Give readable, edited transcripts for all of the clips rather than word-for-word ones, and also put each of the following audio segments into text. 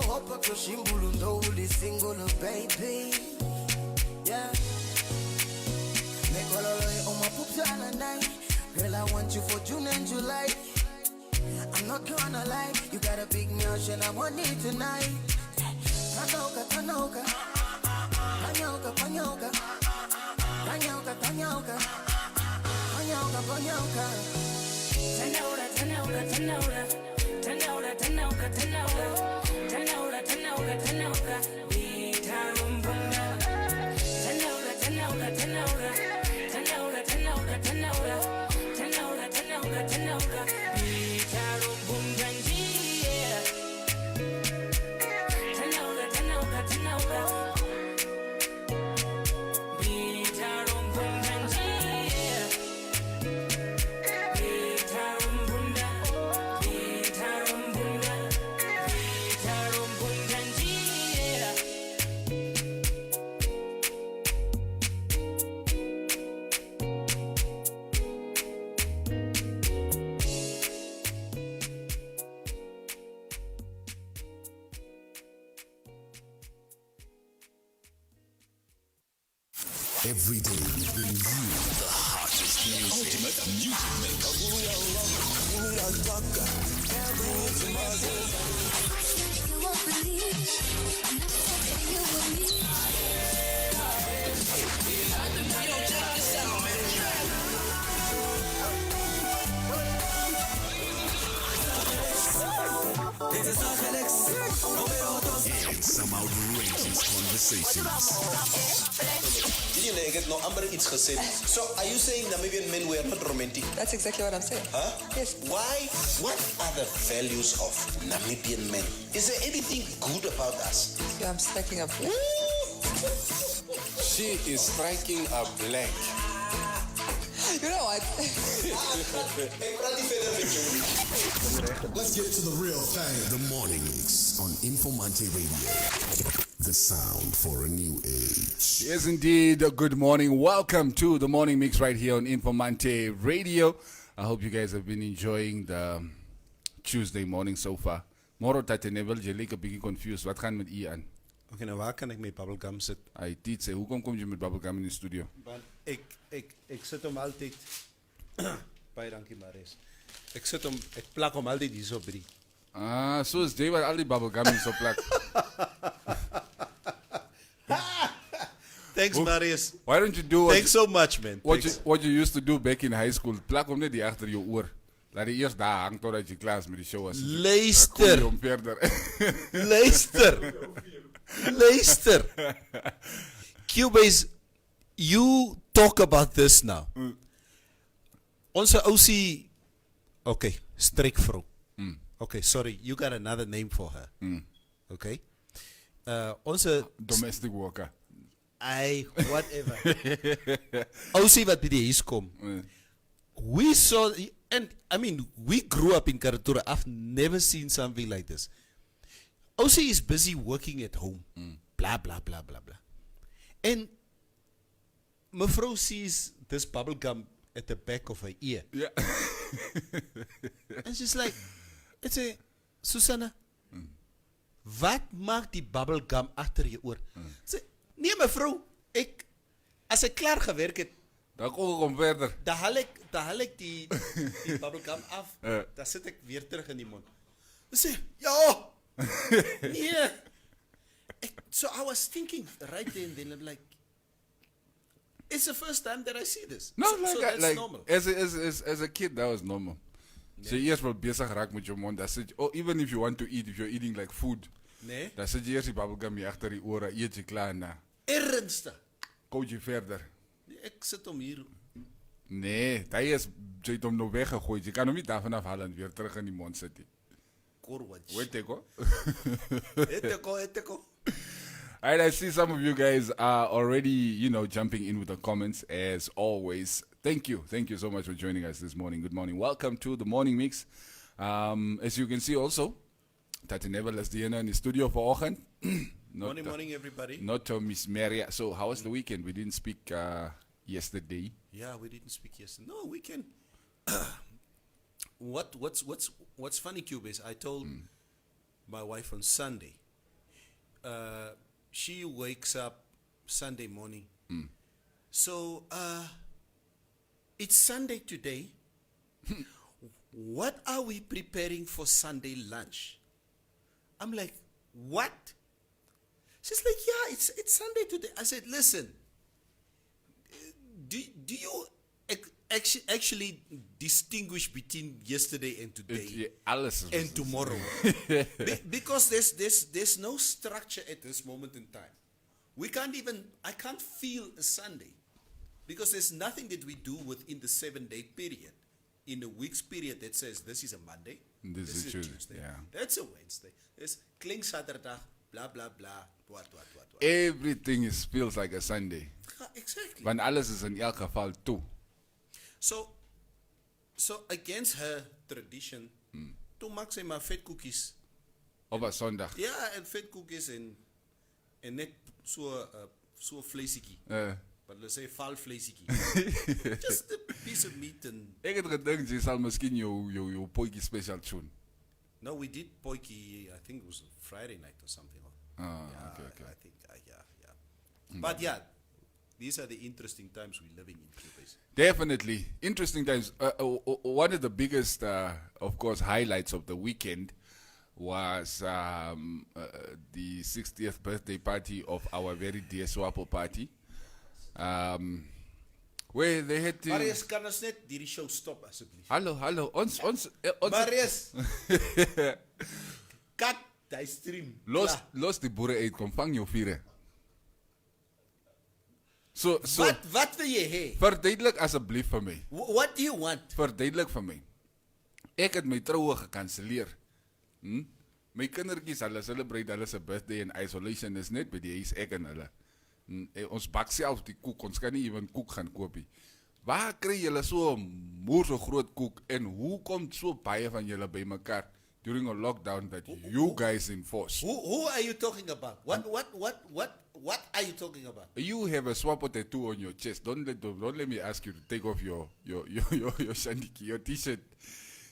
hopa kushimbulu ndo uli single baby. Yeah. Mekololo on my pupsana night. Girl, I want you for June and July. I'm not gonna lie, you got a big meal and I want it tonight. Tanauka, tanauka, panyauka, panyauka, panyauka, panyauka, panyauka, panyauka. Tanauka, tanauka, tanauka, tanauka, tanauka, tanauka, tanauka, tanauka, tanauka. Bitarumbunga. Tanauka, tanauka, tanauka, tanauka, tanauka, tanauka, tanauka, tanauka, tanauka. Bitarumbunga njia. Tanauka, tanauka, tanauka. Bitarumbunga njia. Bitarumbunga, bitarumbunga, bitarumbunga njia. Every day we bring you the hottest music. Ultimate music You won't believe you will need. and some outrageous conversations. Did you know get no amber iets gesê? So are you saying Namibian men were not romantic? That's exactly what I'm saying. Huh? Yes. Why? What are the values of Namibian men? Is there anything good about us? Yeah, I'm striking up. She is striking a blank. You know what? Let's get to the real thing. The Morning Mix on Informanté Radio. The sound for a new age. Yes, indeed. Good morning. Welcome to the Morning Mix right here on Informanté Radio. I hope you guys have been enjoying the Tuesday morning so far. Moro tate nevel je lekker bietjie confused. Wat gaan met u aan? Okay, nou waar kan ik met bubblegum sit? Hy dit sê, hoekom kom jy met bubblegum in die studio? Want ek sit hom altyd baie dankie Maries. Ek plak hom altyd hier so by die. Ah, so is jy wat al die bubblegum hier so plak. Thanks Maries. Why don't you do Thanks so much man. what you used to do back in high school? Plak hom net die agter jou oor. Laat die eers daar hang totdat jy klaar is met die show was. Luister. Kom verder. Luister. Cubase, you talk about this now. Onze OC, okay, streekvrou. Okay, sorry, you got another name for her. Okay. Onze Domestic worker. whatever. OC wat by die huis kom. We saw, and I mean, we grew up in Karatura. I've never seen something like this. OC is busy working at home. Blah, blah, blah, blah, blah. And Mevrouw sees this bubble gum at the back of her ear. Yeah. And she's like, it's a, Susanna, wat maakt die bubble gum achter je oor? Ze, nee mevrouw, als ik klaar gewerkt heb, Dan kom verder. dan haal ik die bubblegum af. Dan zet ik weer terug in die mond. Dan zeg ja. Nee. So I was thinking right there and then, I'm like, it's the first time that I see this. No, so that's normal. As a kid, that was normal. So eerst wel bezig geraakt met je mond. Dat zit, oh, even if you want to eat, if you're eating like food. Nee. Dan zit je eerst die bubblegum hier achter die oren, eet je klaar na. Ernstig. Koud je verder. Ik zit om hier. Nee, dat is, je hebt hem nou weggegooid. Je kan hem niet daar vanaf halen en weer terug in die mond zetten. Korwatje. Weet ik hoor. Eteko. Alright, I see some of you guys are already, jumping in with the comments as always. Thank you so much for joining us this morning. Good morning. Welcome to the Morning Mix. As you can see also, Tati Nevel is the in the studio for Ochen. Morning, everybody. Not Miss Maria. So how was the weekend? We didn't speak yesterday. Yeah, we didn't speak yesterday. No, we can. What's funny, Cube, is I told my wife on Sunday she wakes up Sunday morning. So it's Sunday today. What are we preparing for Sunday lunch? I'm like, what? She's like, yeah, it's Sunday today. I said, listen, do you actually distinguish between yesterday and today and tomorrow? Because there's no structure at this moment in time. I can't feel a Sunday because there's nothing that we do within the 7-day period. In a week's period that says this is a Monday, This is Tuesday, yeah. that's a Wednesday, this klink Saturdag, blah blah blah, what. Everything feels like a Sunday. Exactly. Want alles is in elk geval toe. So against her tradition, toe maak sy maar vetkoekies. Op 'n Sondag. Ja, en vetkoekies en net so vleisiekie. But let's say val vleisiekie. Just a piece of meat and... Ek het gedink jy sal miskien jou potjie special tune. No, we did poiki, I think it was Friday night or something. Okay. I think, yeah. But yeah, these are the interesting times we're living in, basically. Definitely. Interesting times. One of the biggest, of course, highlights of the weekend was the 60th birthday party of our very dear Swapo party. Where they had to... Marius, kan ons net die show stop, asseblief? Hallo. Ons Marius! Cut die stream. Los die boere uit, kom vang jou viere. So, Wat wil jy hê? verduidelik asseblief vir my. What do you want? Verduidelik vir my. Ek het my troue gekanselleer. My kindertjies, hulle celebrate hulle se birthday in isolation is net by die huis ek en hulle. Ons bak self die koek, ons kan nie even koek gaan koop nie. Waar kry julle so 'n moer so groot koek en hoe kom so baie van julle by mekaar during a lockdown that you guys enforce? Who are you talking about? What are you talking about? You have a Swapo tattoo on your chest. Don't let me ask you to take off your shandiki, your t-shirt.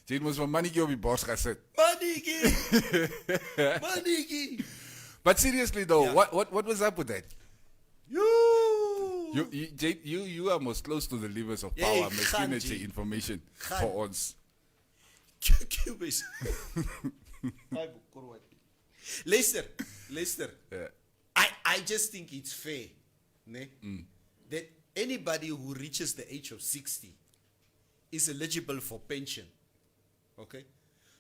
Jy moet van mannetjie op die bors gesit. Maniki! But seriously though, Yeah. what was up with that? You are most close to the levers of power. Miskien het jy information for ons. Luister. Yeah. I just think it's fair, that anybody who reaches the age of 60 is eligible for pension. Okay?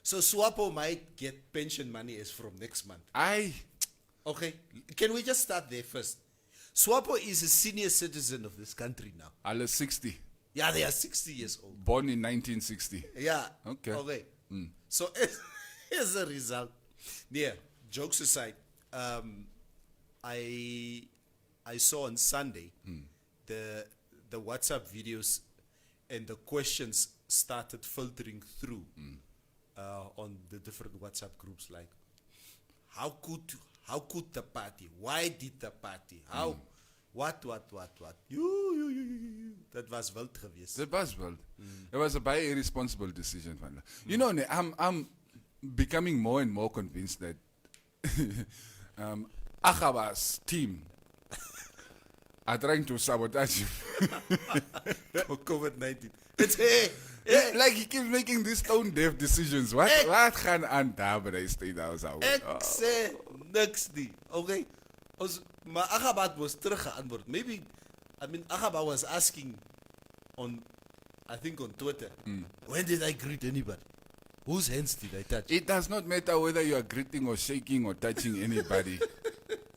So Swapo might get pension money as from next month. Okay? Can we just start there first? Swapo is a senior citizen of this country now. Alle 60. Yeah, they are 60 years old. Born in 1960. Yeah. Okay. So as a result, yeah, jokes aside, I saw on Sunday the WhatsApp videos and the questions started filtering through on the different WhatsApp groups, like how could the party? Why did the party? How? What? You. Dat was wild geweest. It was wild. It was a very irresponsible decision van hulle. You know, I'm becoming more and more convinced that Agaba's team are trying to sabotage him. COVID-19. Like he keeps making these tone-deaf decisions. Wat gaan aan daar by die State House? Ek sê niks nie. Okay? Maar Agaba was teruggeantwoord. Maybe, Agaba was asking on Twitter, when did I greet anybody? Whose hands did I touch? It does not matter whether you are greeting or shaking or touching anybody.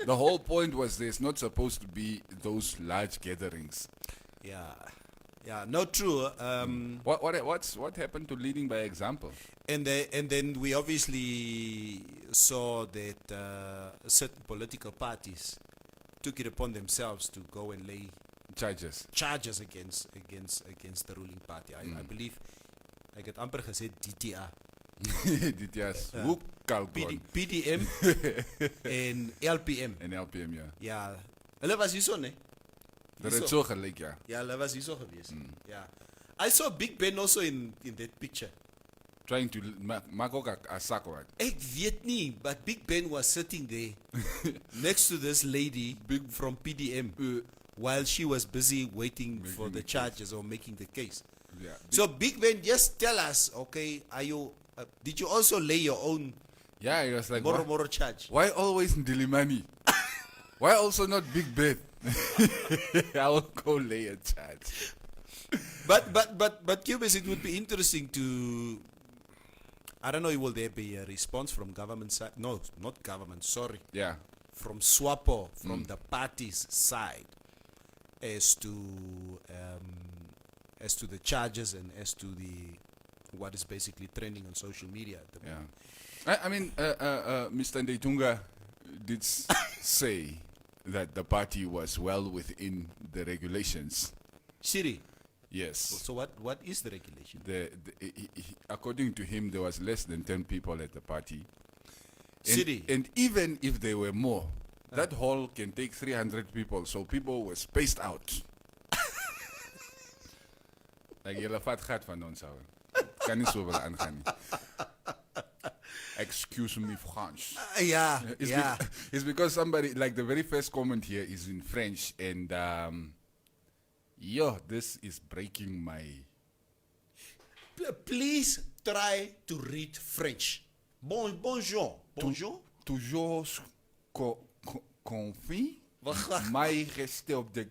The whole point was there's not supposed to be those large gatherings. Yeah, not true. What happened to leading by example? And then we obviously saw that certain political parties took it upon themselves to go and lay charges against the ruling party. I believe I get amper gesê DTA. DTA's PDM en LPM. En LPM, ja. Ja, hulle was hierso, nee. Dat het so gelyk, ja. Ja, hulle was hierso gewees. Ja. I saw Big Ben also in that picture. trying to maak ook 'n sak wat. Ek weet nie, but Big Ben was sitting there next to this lady from PDM while she was busy waiting for the charges or making the case. Yeah. So Big Ben, just tell us, okay, are you? Did you also lay your own Yeah, he was like, moro charge? why always Ndilimani? Why also not Big Ben? I will go lay a charge. But Cubis, it would be interesting to. I don't know. Will there be a response from government side? No, not government. Sorry, Yeah. from SWAPO, from the party's side, as to the charges and as to the what is basically trending on social media at the Yeah. moment. I mean, Mr. Ndeitunga did say that the party was well within the regulations. Siri. Yes. So what is the regulation? According to him, there was less than 10 people at the party. Siri. And even if there were more, that hall can take 300 people, so people were spaced out. Like, julle vat gat van ons ou. Kan nie so wil aangaan nie. Excuse me, French. Yeah, It's because somebody, like the very first comment here is in French, and this is breaking my. Please try to read French. Bonjour. Bonjour. Toujours confie. Wacht. My reste op de.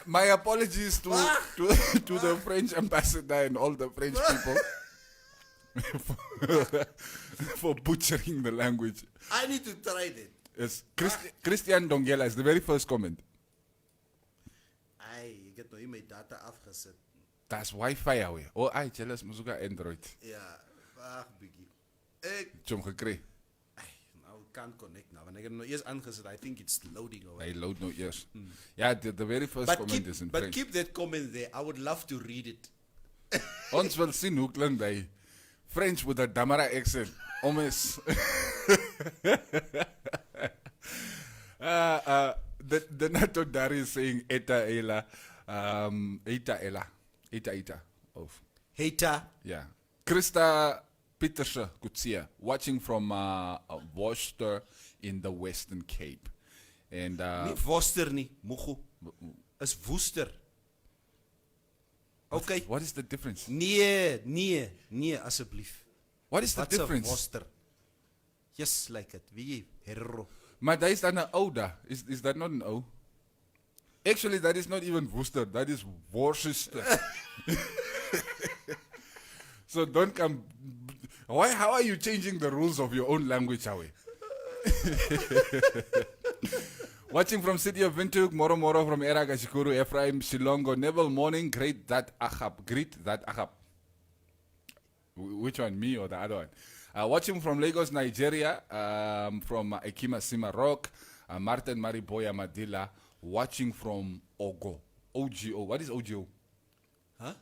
My apologies to the French ambassador and all the French people for butchering the language. I need to try that. Yes, Christian Dongela is the very first comment. Ik heb nog in mijn data afgezet. That's Wi-Fi away. Oh, I tell us muzuka Android. Ja, wacht, Biggie. Chom gekry. Nou, ik kan connect nou. Want ik heb hem nog eerst aangezet. I think it's loading already. I load no ears. Yeah, the very first comment is in but French. keep that comment there. I would love to read it. Ons wil sien hoe klink hy French with a Damara accent. Omes. The Nato Dari is saying Eta Ela. Eta Ela. Eta. Of. Hater. Yeah. Krista Peterse Kutsia, watching from Worcester in the Western Cape. And Nie Worcester nie. Moego. Is Woester. Okay. what is the difference? Nee, asseblief. What is the Wat's 'n difference? Worcester? Just like it. Wie jy herro. Maar daar is dan een Ouda. Is that not an O? Actually, that is not even Worcester. That is Worcester. So don't come. How are you changing the rules of your own language, Howie? Watching from City of Windhoek, Moro from Era Gashikuru, Ephraim, Silongo, Neville Morning, Greet that Ahab. Which one, me or the other one? Watching from Lagos, Nigeria, from Ekima Sima Rock, Martin Mariboya Madila, watching from OGO. What is OGO? Huh?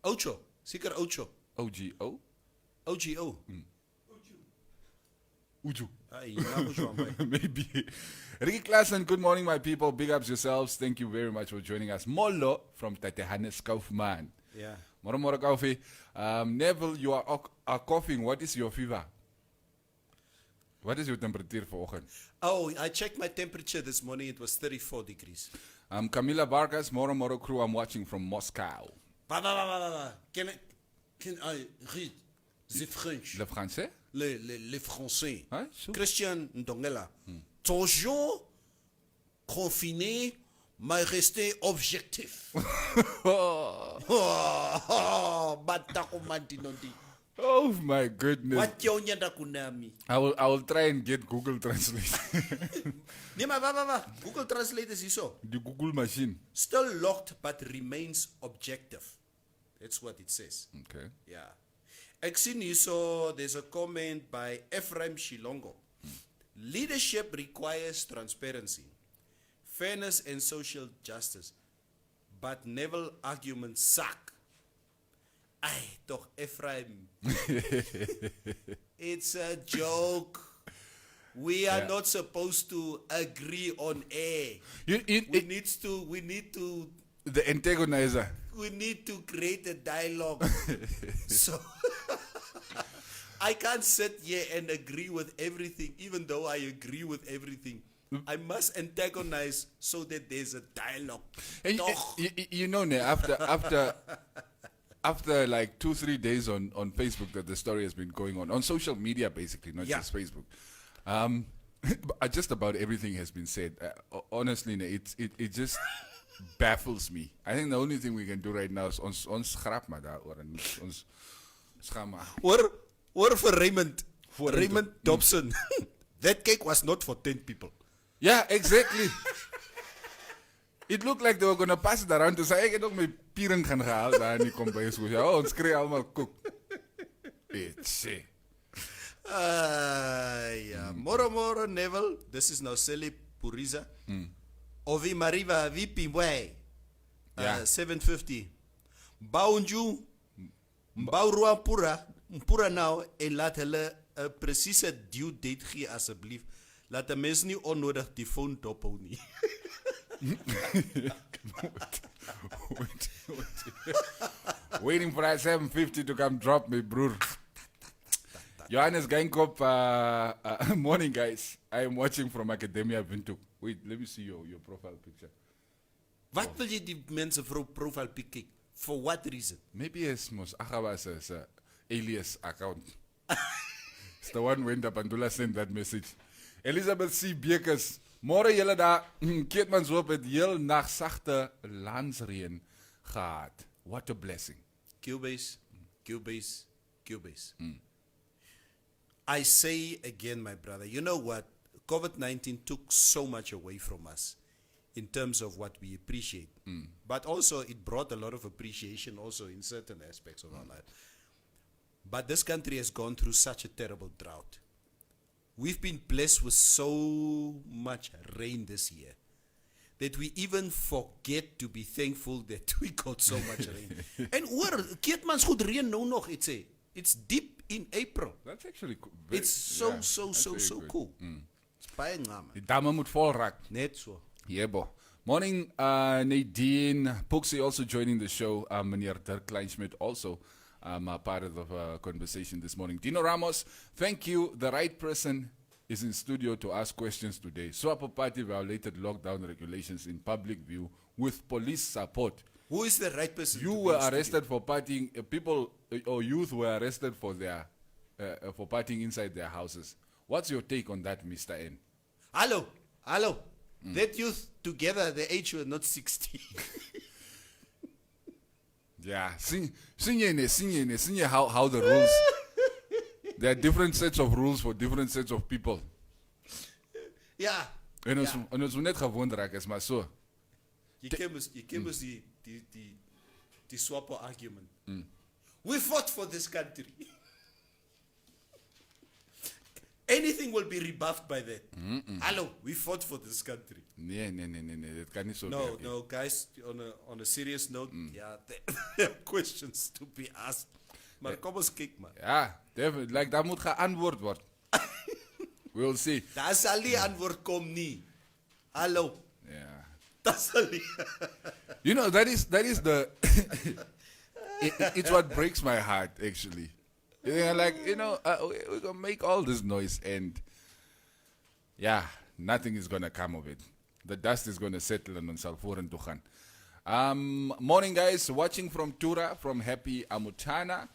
Ocho. Seker Ocho. OGO? OGO. Uju. Ay, nou zo aan. Maybe. Ricky Klassen, good morning, my people. Big ups yourselves. Thank you very much for joining us. Molo from Tatehanes Kaufman. Yeah. Moro coffee. Neville, you are coughing. What is your fever? What is your temperature for ochtend? Oh, I checked my temperature this morning. It was 34 degrees. Camila Vargas, Moro crew. I'm watching from Moscow. Can I read the French? Le français? Les Français. Hein? Sure. Christian Ndongela. Toujours confiné, mais resté objectif. Oh my goodness. Wat jou nyanda kunami? I will try and get Google Translate. Nee, maar wacht. Google Translate is hier zo. The Google machine. Still locked but remains objective. That's what it says. Okay. Yeah. Ek sien hierso, there's a comment by Ephraim Shilongo. Leadership requires transparency, fairness and social justice. But naval arguments suck. Ay, toch Ephraim. It's a joke. We are not supposed to agree on air. We need to The antagonizer. We need to create a dialogue. So I can't sit here and agree with everything, even though I agree with everything. I must antagonize so that there's a dialogue. And Toch? you know, ne, after like 2-3 days on Facebook that the story has been going on social media, basically, not Yeah. just Facebook. Just about everything has been said. Honestly, ne, it just baffles me. I think the only thing we can do right now is ons grap maar daaroor en ons gaan maar. Or for Raymond. For Raymond Dobson. That cake was not for 10 people. Yeah, exactly. It looked like they were gonna pass it around to say, ek het ook my piering gaan gehaal daar in die kombuis. Ja, ons kry almal koek. Bitsie. Yeah. Moro Neville. This is now Sally Puriza. Ovi Mariva Vipi Way. Yeah. 750. Baunju. Baurua Pura now. En laat hulle 'n presiese due date gee asseblief. Laat 'n mens nie onnodig die foon dophou nie. Waiting for that 750 to come drop me, broer. Johannes Geinkop, morning guys. I am watching from Academia Windhoek. Wait, let me see your profile picture. Wat wil jy die mense vir profile pic kyk? For what reason? Maybe it's Mos Agawas's alias account. It's the one when the Bandula sent that message. Elizabeth C. Bekes. Môre julle daar, Keetmans hoop het heel nag sagte landsreën gehad. What a blessing. Cubase. I say again, my brother, you know what? COVID-19 took so much away from us in terms of what we appreciate. But also it brought a lot of appreciation also in certain aspects of our life. But this country has gone through such a terrible drought. We've been blessed with so much rain this year that we even forget to be thankful that we got so much rain. And hoor, Keetmans goed reën nou nog, it say. It's deep in April. That's actually cool. It's so cool. It's baie ngame. Die damme moet vol raak. Net so. Yebo. Morning, Nadine. Puxie also joining the show. Meneer Dirk Kleinschmidt also part of the conversation this morning. Dino Ramos, thank you. The right person is in studio to ask questions today. Swapo Party violated lockdown regulations in public view with police support. Who is the right person? You to be were in studio? arrested for partying. People or youth were arrested for their for partying inside their houses. What's your take on that, Mr. N? Hello. That youth together, the age were not 60. Yeah, see how the rules. There are different sets of rules for different sets of people. Ja. En ons moet net gewoond raak, is maar so. Je came us the Swapo argument. We fought for this country. Anything will be rebuffed by that. Hello, we fought for this country. Nee, dit kan nie so No, werk nie. no, guys. On a serious note, yeah, there are questions to be asked. Maar kom ons kyk maar. Ja, definitely. Like dat moet geantwoord word. We'll see. Daar sal nie antwoord kom nie. Hallo. Yeah. Daar sal nie. You know, that is the it's what breaks my heart actually. You're like, we're gonna make all this noise and yeah, nothing is gonna come of it. The dust is gonna settle on ons sal vorentoe gaan. Morning guys, watching from Tura, from Happy Amutana.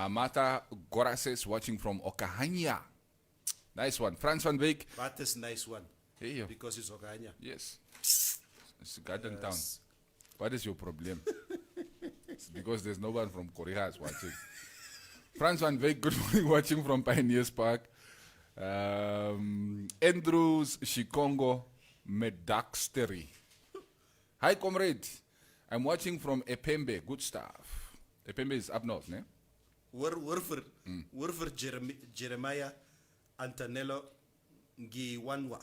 Mata Gorases watching from Okahanya. Nice one. Frans van Beek. What is nice one? Hey, yo. Because it's Okanya. Yes. It's Garden Town. What is your problem? It's because there's no one from Korea is watching. Frans van Beek, good morning, watching from Pioneers Park. Andrews Shikongo Medaxtery. Hi, comrade. I'm watching from Epembe. Good stuff. Epembe is up north, ne? Word for Jeremiah Antonello Ngiwanwa.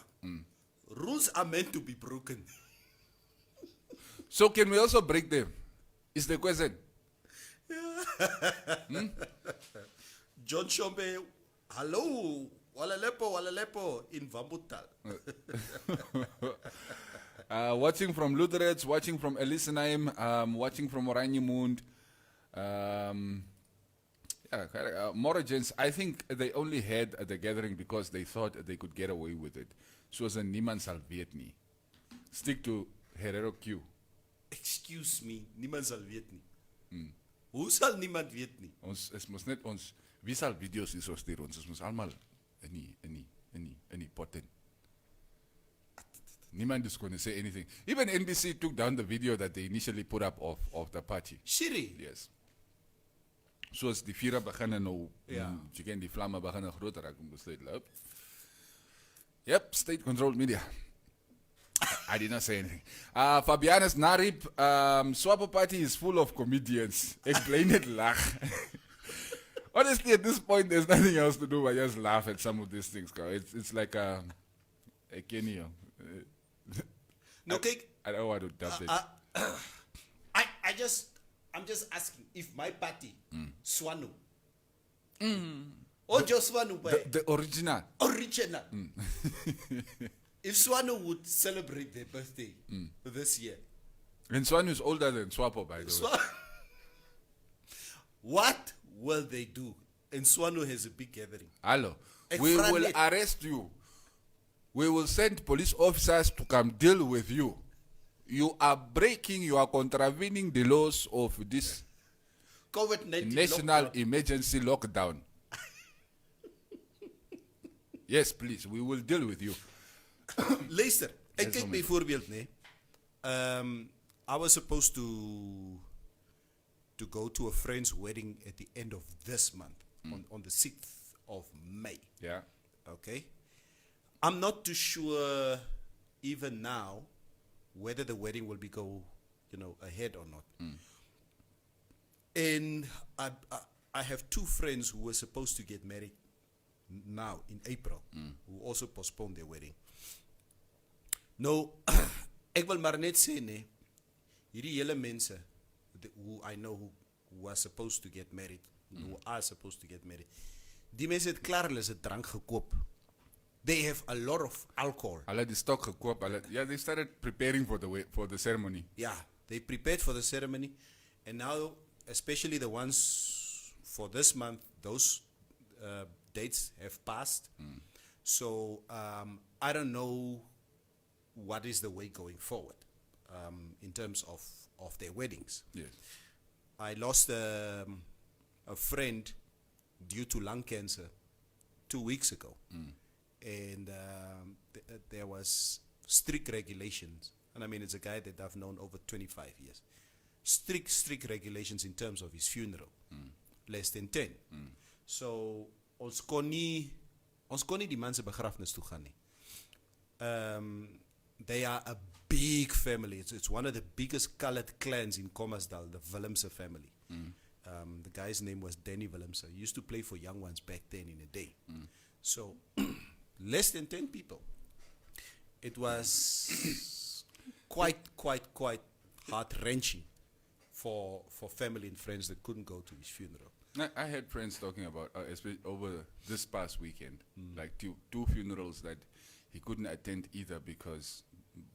Rules are meant to be broken. So can we also break them? Is the question. John Shombe, hello, Walalepo in Vambutal. Watching from Lutherets, watching from Elisenheim, watching from Oranjemund. Moragents, I think they only had the gathering because they thought they could get away with it. Soos in niemand sal weet nie. Stick to Herero Q. Excuse me, niemand sal weet nie. Hoe sal niemand weet nie? Ons mos net ons wie sal video's hierso stuur ons mos almal in die pot in. Niemand is going to say anything. Even NBC took down the video that they initially put up of the party. Shiri. Yes. Soos die vure beginne nou, Ja. jy ken die vlamme beginne groter raak om besluit loop. Yep, state-controlled media. I did not say anything. Fabianus Narip, Swapo Party is full of comedians. Explain it, lach. Honestly, at this point, there's nothing else to do but just laugh at some of these things. It's like a Kenny. No, kyk, I don't want to dub it. I'm just asking if my party, Swanu, or just Swanu, The original. original, if Swanu would celebrate their birthday this year, And Swan is older than Swapo, by the way. what will they do? And Swanu has a big gathering. Hello. Ek We vra will net- arrest you. We will send police officers to come deal with you. You are contravening the laws of this COVID-19 national lockdown. emergency lockdown. Yes, please. We will deal with you. Luister, ek Yes, kyk homie. byvoorbeeld, nee. I was supposed to go to a friend's wedding at the end of this month, on the 6th of May. Yeah. Okay? I'm not too sure even now whether the wedding will be ahead or not. And I have two friends who were supposed to get married now in April, who also postponed their wedding. Nou, ek wil maar net sê, nee, hierdie hele mense who I know who are supposed to get married, who are supposed to get married, die mense het klaar hulle se drank gekoop. They have a lot of alcohol. Hulle het die stok gekoop. Yeah, they started preparing for the ceremony. Yeah, they prepared for the ceremony, and now, especially the ones for this month, those dates have passed. So I don't know what is the way going forward in terms of their weddings. Yes. I lost a friend due to lung cancer 2 weeks ago. And there was strict regulations. And I mean, it's a guy that I've known over 25 years. Strict regulations in terms of his funeral. Less than 10. So, ons kon nie die man se begrafnis toe gaan nie. They are a big family. It's one of the biggest colored clans in Kommersdal, the Willemse family. The guy's name was Danny Willemse. He used to play for Young Ones back then in the day. So, less than 10 people. It was quite heart-wrenching for family and friends that couldn't go to his funeral. I had friends talking about, especially over this past weekend, like two funerals that he couldn't attend either because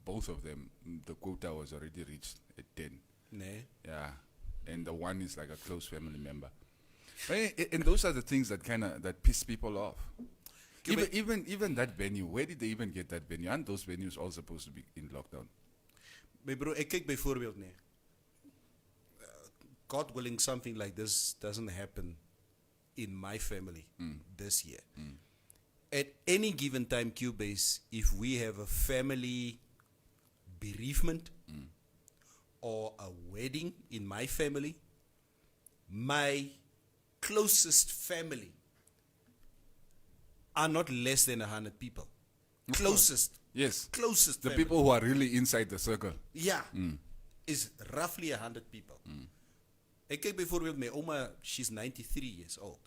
both of them, the quota was already reached at 10. Nee. Yeah. And the one is like a close family member. And those are the things that piss people off. Even that venue, where did they even get that venue? Aren't those venues all supposed to be in lockdown? My bro, ek kyk byvoorbeeld, nee. God willing, something like this doesn't happen in my family this year. At any given time, Cubase, if we have a family bereavement or a wedding in my family, my closest family are not less than 100 people. Closest. Yes. Closest The family. people who are really inside the circle. Yeah. Is roughly 100 people. Ek kyk byvoorbeeld my oma, she's 93 years old.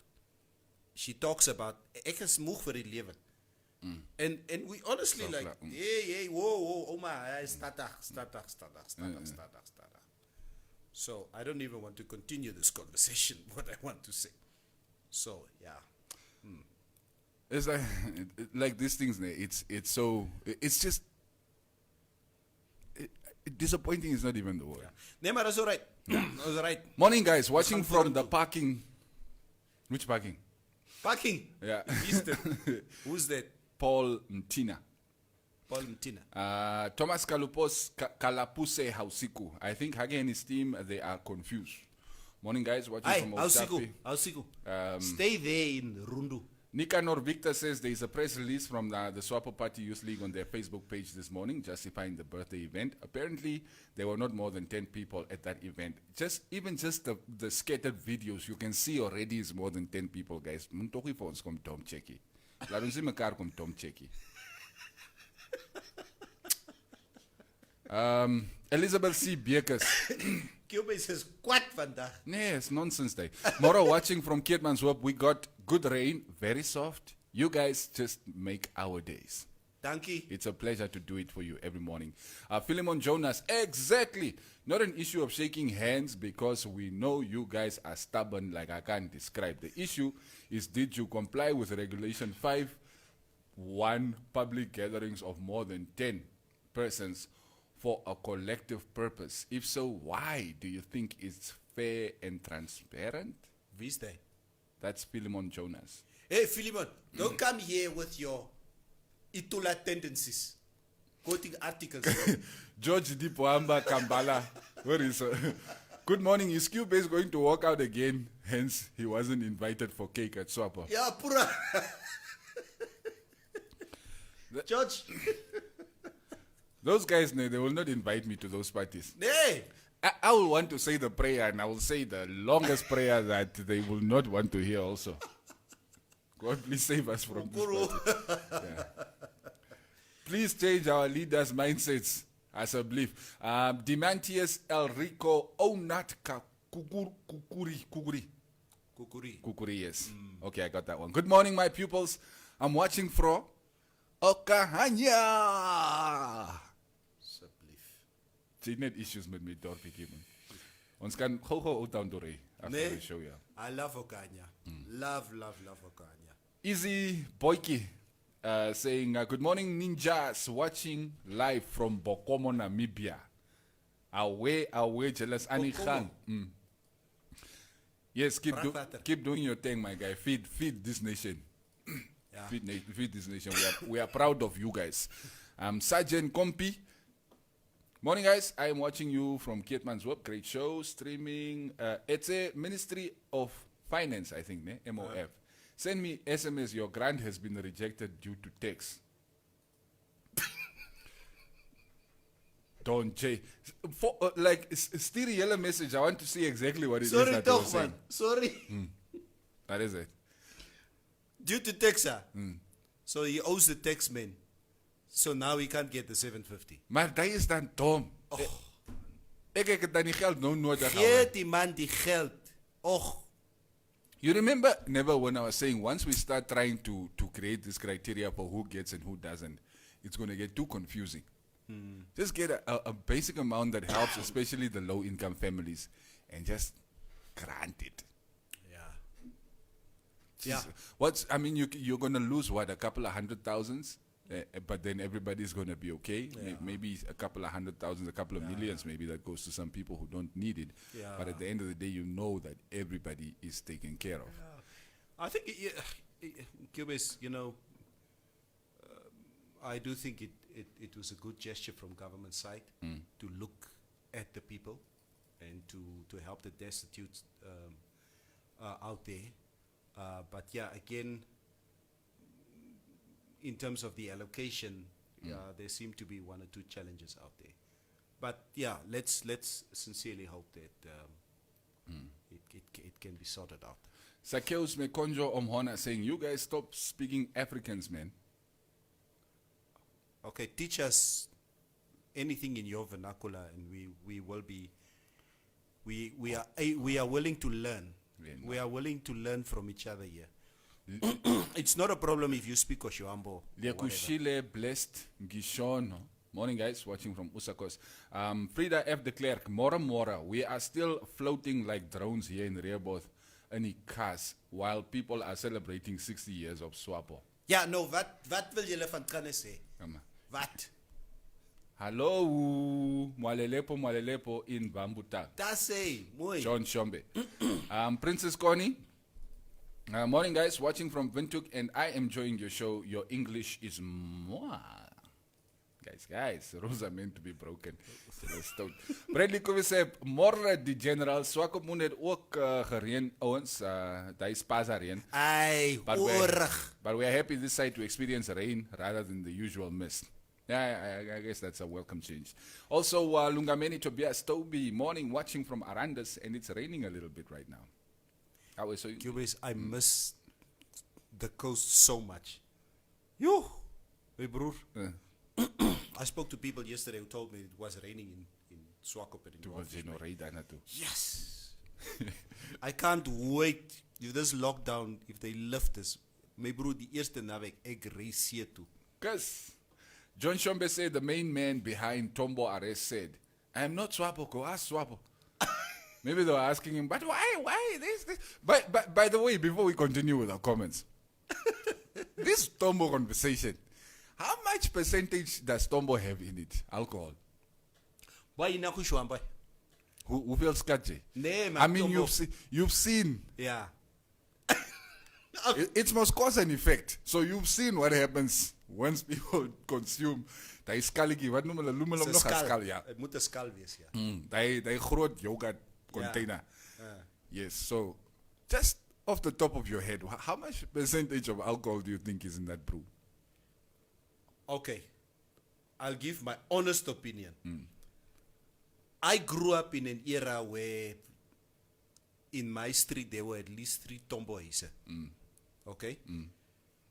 She talks about, ek is moeg vir die lewe. And we honestly So like, flat, hey, whoa, oma, stadig. So I don't even want to continue this conversation, what I want to say. So, yeah. It's like these things. It's just disappointing is not even the word. Nee, maar dat is alright. Dat is alright. Morning, guys. Watching gaan from the vorentoe. parking. Which parking? Parking. Yeah. Wie is dit? Who's that? Paul Mtina. Paul Mtina. Thomas Kalapuse Hausiku. I Think Hage and his team, they are confused. Morning, guys. Watching Hi, from Hausiku. Ostapi. Hausiku. Stay there in Rundu. Nicanor Victor says there is a press release from the Swapo Party Youth League on their Facebook page this morning justifying the birthday event. Apparently, there were not more than 10 people at that event. Even just the scattered videos, you can see already is more than 10 people, guys. Muntoki for ons kom Tom Cheki. Laat ons nie mekaar kom Tom Cheki. Elizabeth C. Bekes. Cube says, kwat vandag. Nee, it's nonsense day. Moro watching from Keetmanshoop. We got good rain, very soft. You guys just make our days. Dankie. It's a pleasure to do it for you every morning. Philemon Jonas, exactly. Not an issue of shaking hands because we know you guys are stubborn like I can't describe. The issue is, did you comply with Regulation 5.1, public gatherings of more than 10 persons for a collective purpose? If so, why do you think it's fair and transparent? Wie is hij? That's Philemon Jonas. Hey, Philemon, don't come here with your Itula tendencies. Quoting articles. George Dipoamba Kambala. Where is Good morning. Is Cube going to walk out again? Hence, he wasn't invited for cake at Swapo. Yeah, pura. George. Those guys, they will not invite me to those parties. Nee. I will want to say the prayer, and I will say the longest prayer that they will not want to hear also. God, please save us from this party. Yeah. Please change our leaders' mindsets as a belief. Demantius Elrico Onatka Kukuri. Kukuri, yes. Okay, I got that one. Good morning, my pupils. I'm watching from Okahanya. Sy het net issues met my dorpie man. Ons kan gou down door after the show, yeah. I love Okanya. Love Okanya. Easy Boyki saying, good morning, ninjas, watching live from Bokomo, Namibia. Away, jealous Annie Khan. Yes, keep doing your thing, my guy. Feed this nation. Yeah. Feed this nation. We are proud of you guys. Sergeant Kompi. Morning, guys. I am watching you from Keetmanshoop. Great show. Streaming. It's a Ministry of Finance, I think, MOF. Send me SMS. Your grant has been rejected due to tax. Don't J. Steer yellow message. I want to see exactly what it is Sorry, that you're toch, saying. man. Sorry. That is it. Due to taxa. So he owes the tax man. So now he can't get the 750. Maar dat is dan dom. Ik heb dan die geld nodig. Geef die man die geld. Och. You remember, Never, when I was saying once we start trying to create this criteria for who gets and who doesn't, it's going to get too confusing. Just get a basic amount that helps, especially the low-income families, and just grant it. Yeah. You're going to lose, what, a couple of 100,000s? But then everybody's going to be okay. Yeah. Maybe a couple of 100,000, a couple of millions, maybe that goes to some people who don't need it. Yeah. But at the end of the day, you know that everybody is taken care of. I think, Cubis, I do think it was a good gesture from government side to look at the people and to help the destitute out there. But yeah, again, in terms of the allocation, there seem to be one or two challenges out there. But yeah, let's sincerely hope that it can be sorted out. Sakeus Mekonjo Omhona saying, you guys stop speaking Africans, man. Okay, teach us anything in your vernacular, and we will be. We are willing to learn. Yeah, no. We are willing to learn from each other here. It's not a problem if you speak Oshuambo. Liakushile blessed Gishono. Morning, guys, watching from Usakos. Frida F. de Klerk, Mora. We are still floating like drones here in Rehoboth, in cars, while people are celebrating 60 years of Swapo. Ja, no, wat wil julle van Kane sê? Come on. Wat? Hello, Mwalelepo in Bambuta. That's it. Mooi. John Shombe. Princess Connie. Morning, guys. Watching from Windhoek, and I am enjoying your show. Your English is moi. Guys, rules are meant to be broken. Bradley Kobe sê, morgen die generaal, swak op moed het ook gereen, ouwens, daar is pas reën. Ai, But orig. we're happy this side to experience rain rather than the usual mist. Yeah, I guess that's a welcome change. Also, Lungameni Tobias Toby, morning, watching from Arandas, and it's raining a little bit right now. How is it? Cubase, I miss the coast so much. Yo, hey broer. I spoke to people yesterday who told me it was raining in Swakop and in Walvis Bay. Yes. I can't wait if this lockdown, if they lift this. My broer, die eerste naweek, ek reis see toe. Because John Shombe said the main man behind Tombo arrest said, I am not Swapo, go ask Swapo. Maybe they were asking him, but why this? By the way, before we continue with our comments, this Tombo conversation, how much percentage does Tombo have in it? Alcohol? Why you not boy? Who feels sketchy? Nee, man. I mean, you've seen. Yeah. It must cause an effect. So you've seen what happens once people consume. Die skalletjie, wat noem hulle? Noem hulle hom nog 'n skal, ja. Het moet 'n skal wees, ja. Die groot yoghurt container. Yes, so just off the top of your head, how much percentage of alcohol do you think is in that brew? Okay. I'll give my honest opinion. I grew up in an era where in my street there were at least 3 tomboys. Okay?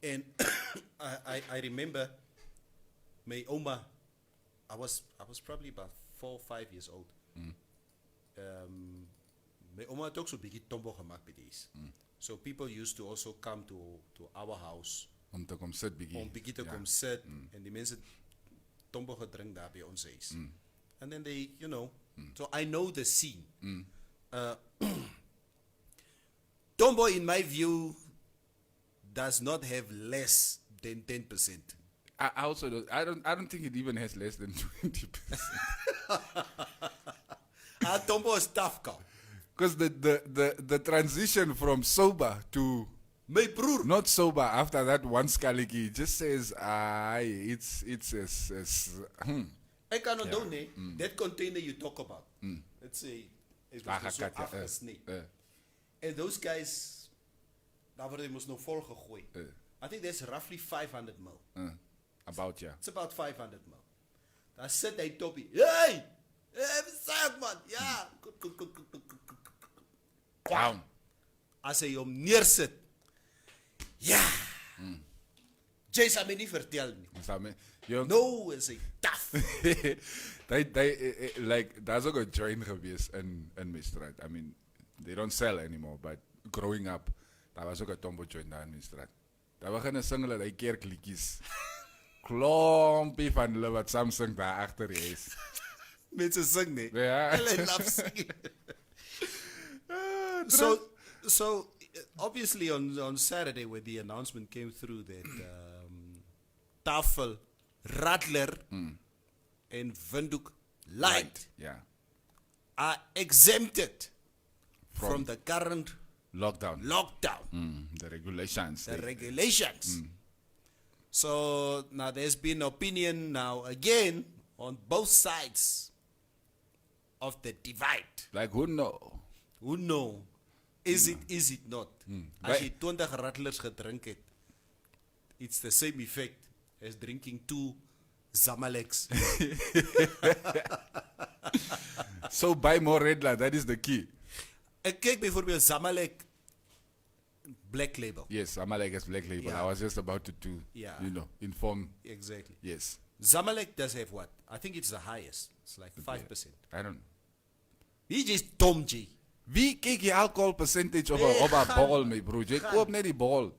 And I remember my oma, I was probably about 4 or 5 years old. My oma had ook so biggie tombo gemaakt by deze. So people used to also come to our house Om te kom sit bietjie. om bietjie te kom sit en die mense tombo gedrink daar by ons huis. And then they, you know, so I know the scene. Tombo, in my view, does not have less than 10%. I also don't think it even has less than 20%. Tombo is tough, cow. Because the transition from sober to My broer. not sober after that one skaliki just says it's I cannot do that container you talk about. Let's say it was so afgesnee. And those guys, daar word mos nou vol gegooi. I think there's roughly 500 mil. about yeah. It's about 500 mil. Daar sit hy toppie. Hey! Hey, man. Ja. Down. As hy hom neersit. Ja. Jace, hy my nie vertel nie. No, is hy tough. They like daar's ook 'n joint gewees in my straat. I mean, they don't sell anymore, but growing up, daar was ook 'n tombo joint daar in my straat. Daar begin 'n sing hulle daai kerkliedjies. Klompie van hulle wat Samsung daar agter is. Mense sing nie. Ja. Hulle love sing. So obviously on Saturday when the announcement came through that Tafel, Radler and Windhoek Light Yeah. are exempted from the current Lockdown. The regulations. the regulations. So now there's been opinion now again on both sides of the divide. Like who know? Who know? Is it not? As jy 20 rattlers gedrink het, it's the same effect as drinking 2 Zamaleks. So buy more Red Light, that is the key. Ek kyk byvoorbeeld Zamalek Black Label. Yes, Amalek is Black Label. Yeah. I was just about to Yeah. inform. Exactly. Yes. Zamalek does have what? I think it's the highest. It's like 5%. I don't know. He just Tom G. Wie kyk die alcohol percentage op 'n ball, my bro? Jy koop net die ball.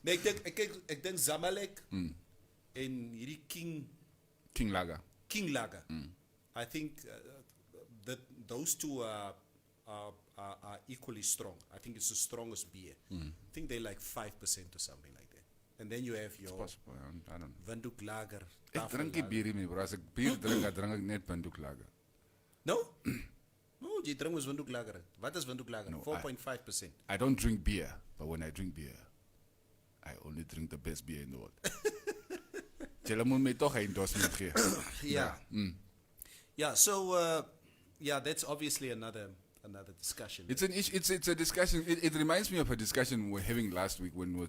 Nee, ek dink Zamalek en hierdie King Lager. King Lager. I think that those two are equally strong. I think it's the strongest beer. I think they're like 5% or something like that. And then you have your Possible, I don't know. Windhoek lager. Ek drink nie bier nie, bro. As ek bier drink, dan drink ek net Windhoek lager. No? No, jy drink ons Windhoek lager. Wat is Windhoek lager? No, 4.5%. I don't drink beer, but when I drink beer, I only drink the best beer in the world. Julle moet my toch 'n endorsement gee. Yeah. Yeah, so that's obviously another discussion. It's an issue. It's a discussion. It reminds me of a discussion we were having last week when we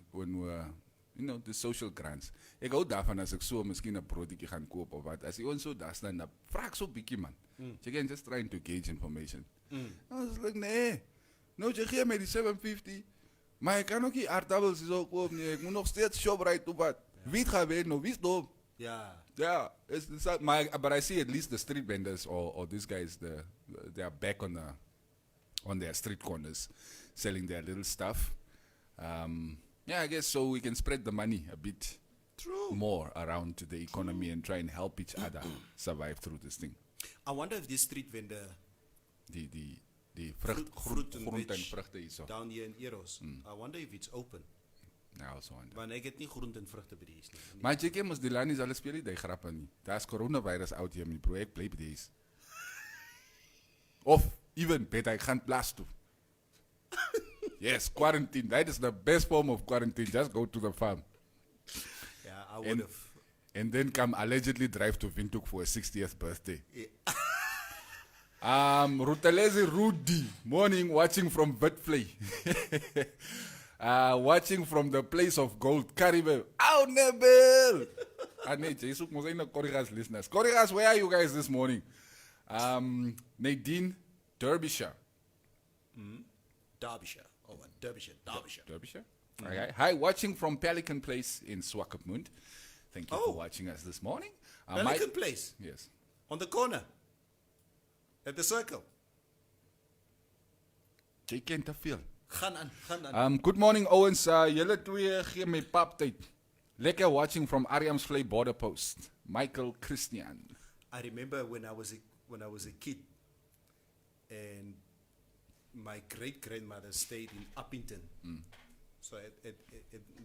the social grants. Ek hou daarvan as ek so miskien 'n broodjie gaan koop of wat. As jy ons so daar staan, dan vra ek so bietjie man. Jy kan just trying to gauge information. I was like, nee. Nou jy gee my die 750. Maar ek kan ook nie aardappels so koop nie. Ek moet nog steeds Shoprite op wat. Wie het gaan weet nou? Wie is dom? Yeah. Yeah, but I see at least the street vendors or these guys, they are back on their street corners, selling their little stuff. I guess so we can spread the money a bit more around to the economy and try and help each other survive through this thing. I wonder if this street vendor Die fruit and groente en veg vrugte hierso. down here in Eros, I wonder if it's open. I also wonder. Want ek het nie groente en vrugte by die huis nie. Maar jy ken mos die lanies alles speel die grappe nie. Daar's coronavirus out hier met die projek bly by die huis. Of even beter ek gaan plaas toe. Yes, quarantine. That is the best form of quarantine. Just go to the farm. Yeah, I would have. And then come allegedly drive to Windhoek for a 60th birthday. Rutelezi Rudy, morning, watching from Witfley. Watching from the place of gold, Karibel. Oh, Nebel! Jesus, Corrigas listeners. Corrigas, where are you guys this morning? Nadine, Derbyshire. Derbyshire. Oh, what? Derbyshire. Derbyshire? Okay. Hi, watching from Pelican Place in Swakopmund. Thank you for watching us this morning. Pelican Place? Yes. On the corner? At the circle? Jy ken te veel. Gaan aan. Good morning, Owens. Julle twee gee my pap tyd. Lekker watching from Ariamsvlei border post. Michael Christian. I remember when I was a kid, and my great-grandmother stayed in Uppington. So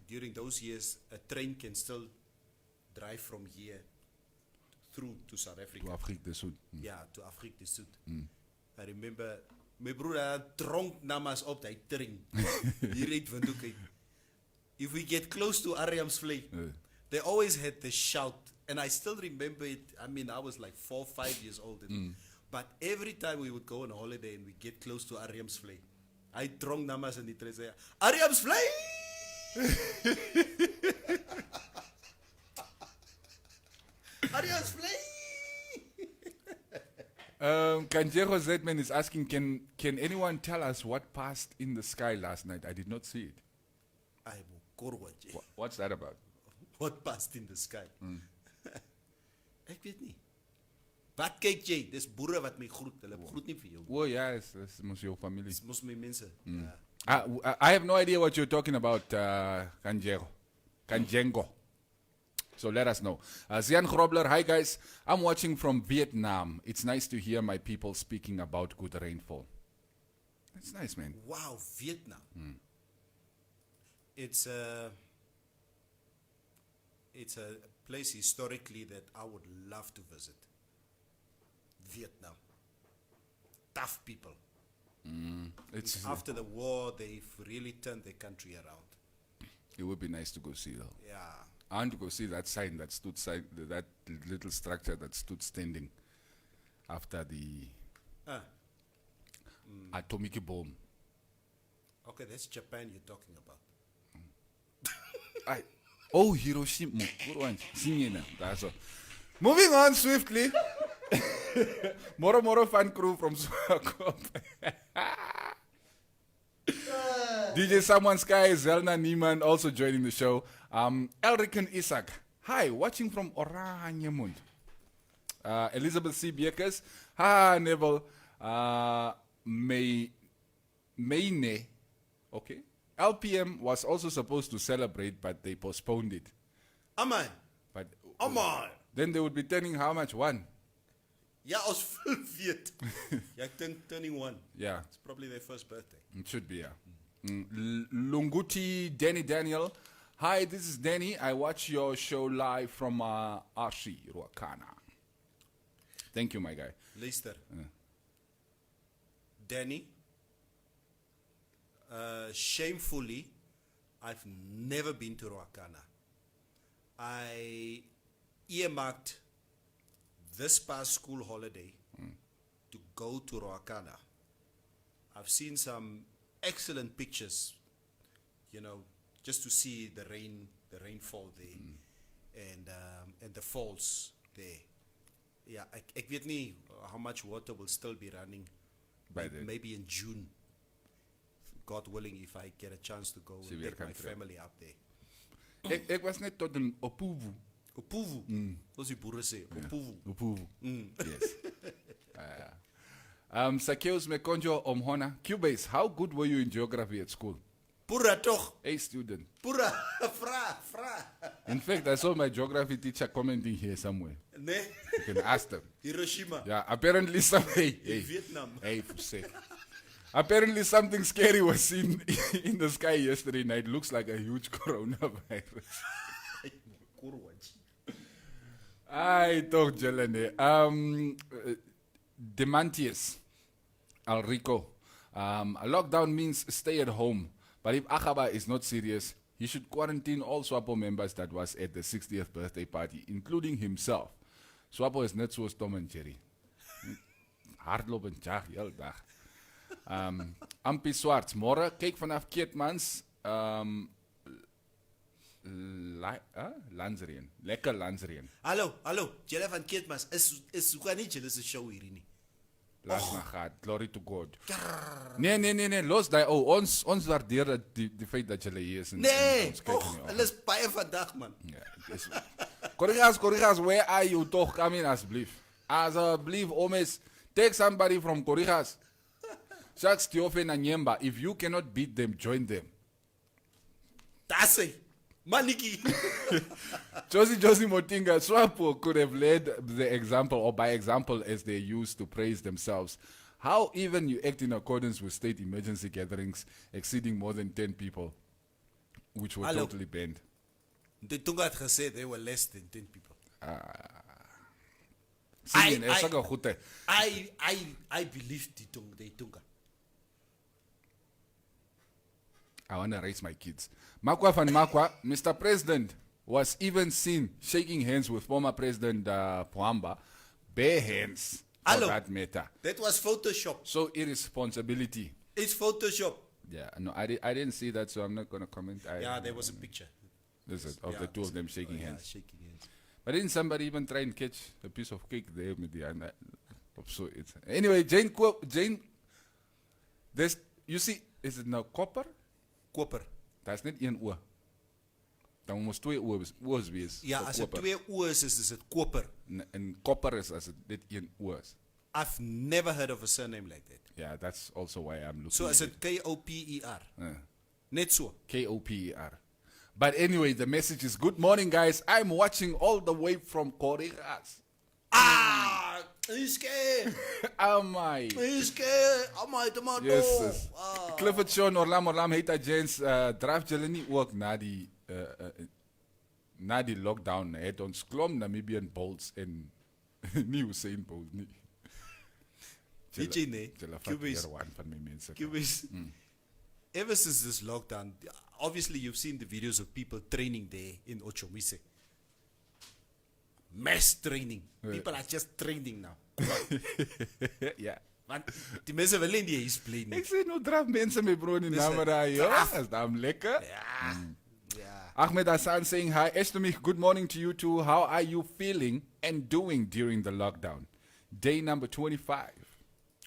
during those years, a train can still drive from here through to South Africa. To Afrique du Sud. Yeah, to Afrique du Sud. I remember my brother dronk namas op die train. Hier uit Windhoek uit. If we get close to Ariamsvlei, they always had the shout, and I still remember it. I mean, I was like 4 or 5 years old. But every time we would go on holiday and we get close to Ariamsvlei, I dronk namas in die train say, Ariamsvlei! Ariamsvlei! Kanjero Zedman is asking, can anyone tell us what passed in the sky last night? I did not see it. What's that about? What passed in the sky? Ek weet nie. Wat kyk jy? Dis boere wat my groet. Hulle groet nie vir jou. Oh yeah, it's mos your family. Dis mos my mense. Ja. I have no idea what you're talking about, Kanjengo. So let us know. Zian Grobler, hi guys. I'm watching from Vietnam. It's nice to hear my people speaking about good rainfall. That's nice, man. Wow, Vietnam. It's a place historically that I would love to visit. Vietnam. Tough people. It's After the war, they've really turned their country around. It would be nice to go see though. Yeah. I want to go see that sign that stood that little structure that stood standing after the atomic bomb. Okay, that's Japan you're talking about. Oh, Hiroshima. Good one. That's all. Moving on swiftly. Moro fan crew from Swakop. DJ Someone Sky, Zelna Niemann also joining the show. Elrican Isak. Hi, watching from Oranjemund. Elizabeth C. Biekers. Hi, Neville. Mayne. Okay. LPM was also supposed to celebrate, but they postponed it. Aman. But Aman. then they would be turning how much? 1? Ja, ons weet. Ja, ek dink turning 1. Yeah. It's probably their first birthday. It should be, yeah. Lunguti Danny Daniel. Hi, this is Danny. I watch your show live from Arshi, Ruakana. Thank you, my guy. Luister. Danny, shamefully, I've never been to Ruakana. I earmarked this past school holiday to go to Ruakana. I've seen some excellent pictures, just to see the rainfall there, and the falls there. Yeah, ek weet nie how much water will still be running By then. maybe in June, God willing, if I get a chance to go Sie and weer take kan my terug. family up there. Ek was net tot in Opuvu. Opuvu, soos die boere sê, Opuvu. Upuvu. Yes. Sakeus Mekonjo Omhona. Cubase, how good were you in geography at school? Pura toch, A student. pura, fra. In fact, I saw my geography teacher commenting here somewhere. Ne? You can ask them. Hiroshima, Yeah, apparently Vietnam. Hey, for sake. Apparently something scary was seen in the sky yesterday night. Looks like a huge coronavirus. Ay, toch, Jelene. Demantius, Alrico. A lockdown means stay at home. But if Akaba is not serious, he should quarantine all SWAPO members that was at the 60th birthday party, including himself. SWAPO is net zoals Tom en Jerry. Hardloop en jag, heel dag. Ampie Swarts, môre, kyk vanaf Keetmans. Landsreen. Lekker Landsreen. Hallo, julle van Keetmas, is hoe gaan nie julle se show hierdie nie? Laat maar gaan, glory to God. Nee, los die ons waardeer die feit dat julle hier is. Nee, ons kyk in die oggend. hulle is baie vandag, man. Ja, dis Corrigas, where are you toch? Come in, asblief, omes. Take somebody from Corrigas. Jacques Tiofe na Nyemba. If you cannot beat them, join them. That's it. Maniki. Josie Motinga, SWAPO could have led the example, or by example, as they used to praise themselves. How even you act in accordance with state emergency gatherings exceeding more than 10 people, which were Hallo. totally banned. Die Tunga had gesê they were less than 10 people. Sien, is ook goed. Hè. I believe die Tunga. I want to raise my kids. Makwa van Makwa, Mr. President was even seen shaking hands with former President Pohamba, bare hands for Hallo. that matter. That was Photoshop. So irresponsibility. It's Photoshop. Yeah, no, I didn't see that, so I'm not going to comment. Yeah, there was a picture. Is it, of Yeah, the two of them shaking yeah, hands. shaking hands. But didn't somebody even try and catch a piece of cake there with the hand? So it's anyway. Jane, there's you see, is it now copper? Koper. That's not een oor. Dan moest twee oors wees. Ja, vir as dit koper. 2 oors is dit koper. En copper is as dit een oors. I've never heard of a surname like that. Yeah, that's also why I'm looking. So at is it Koper? Uh, Net so. Koper. But anyway, the message is good morning, guys. I'm watching all the way from Corrigas. Ah, iske. Amai. Iske. Amai tomato. Yes, yes. Clifford Sean, Orlam, Heita James, draft julle nie ook na die lockdown het ons klom Namibian Bolts en nie Usain Bolt nie. Weet jy nie, Julle vat Cubase. weer one van my mense. Cubase, ever since this lockdown, obviously you've seen the videos of people training there in Ochomise. Mass training. People are just training now. Ja. Want die mense wil nie die huis bly nie. Ek sê nou draf mense my bro in die camera, ja. Is dat lekker? Ja. Ja. Ahmed Hassan saying hi. Estomich, good morning to you too. How are you feeling and doing during the lockdown? Day number 25.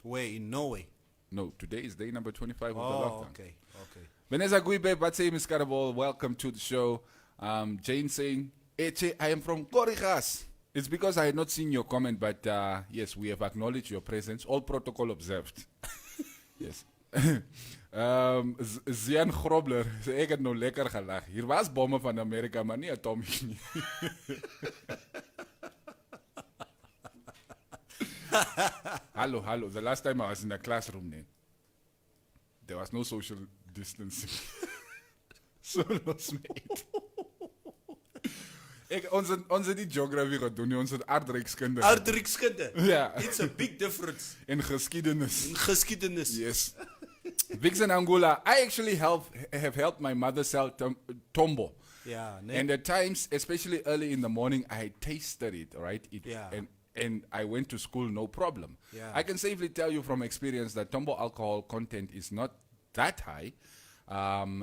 Where in Norway? No, today is day number 25 of the Oh, lockdown. okay. Vanessa Guibe, Batsei Miskarabol, welcome to the show. Jane saying, Eche, I am from Corrigas. It's because I had not seen your comment, but yes, we have acknowledged your presence. All protocol observed. Yes. Zian Grobler, ek het nou lekker gelag. Hier was bommen van Amerika, maar nie atomiek nie. Hallo. The last time I was in a classroom, there was no social distancing. So lost, mate. Onze die geografie gaat doen, onze aardrijkskunde. Aardrijkskunde. Ja. It's a big difference. In geschiedenis. In geschiedenis. Yes. Vixen Angola, I actually have helped my mother sell tombo. Yeah, nee. And at times, especially early in the morning, I tasted it, right? Yeah. And I went to school, no problem. Yeah. I can safely tell you from experience that tombo alcohol content is not that high.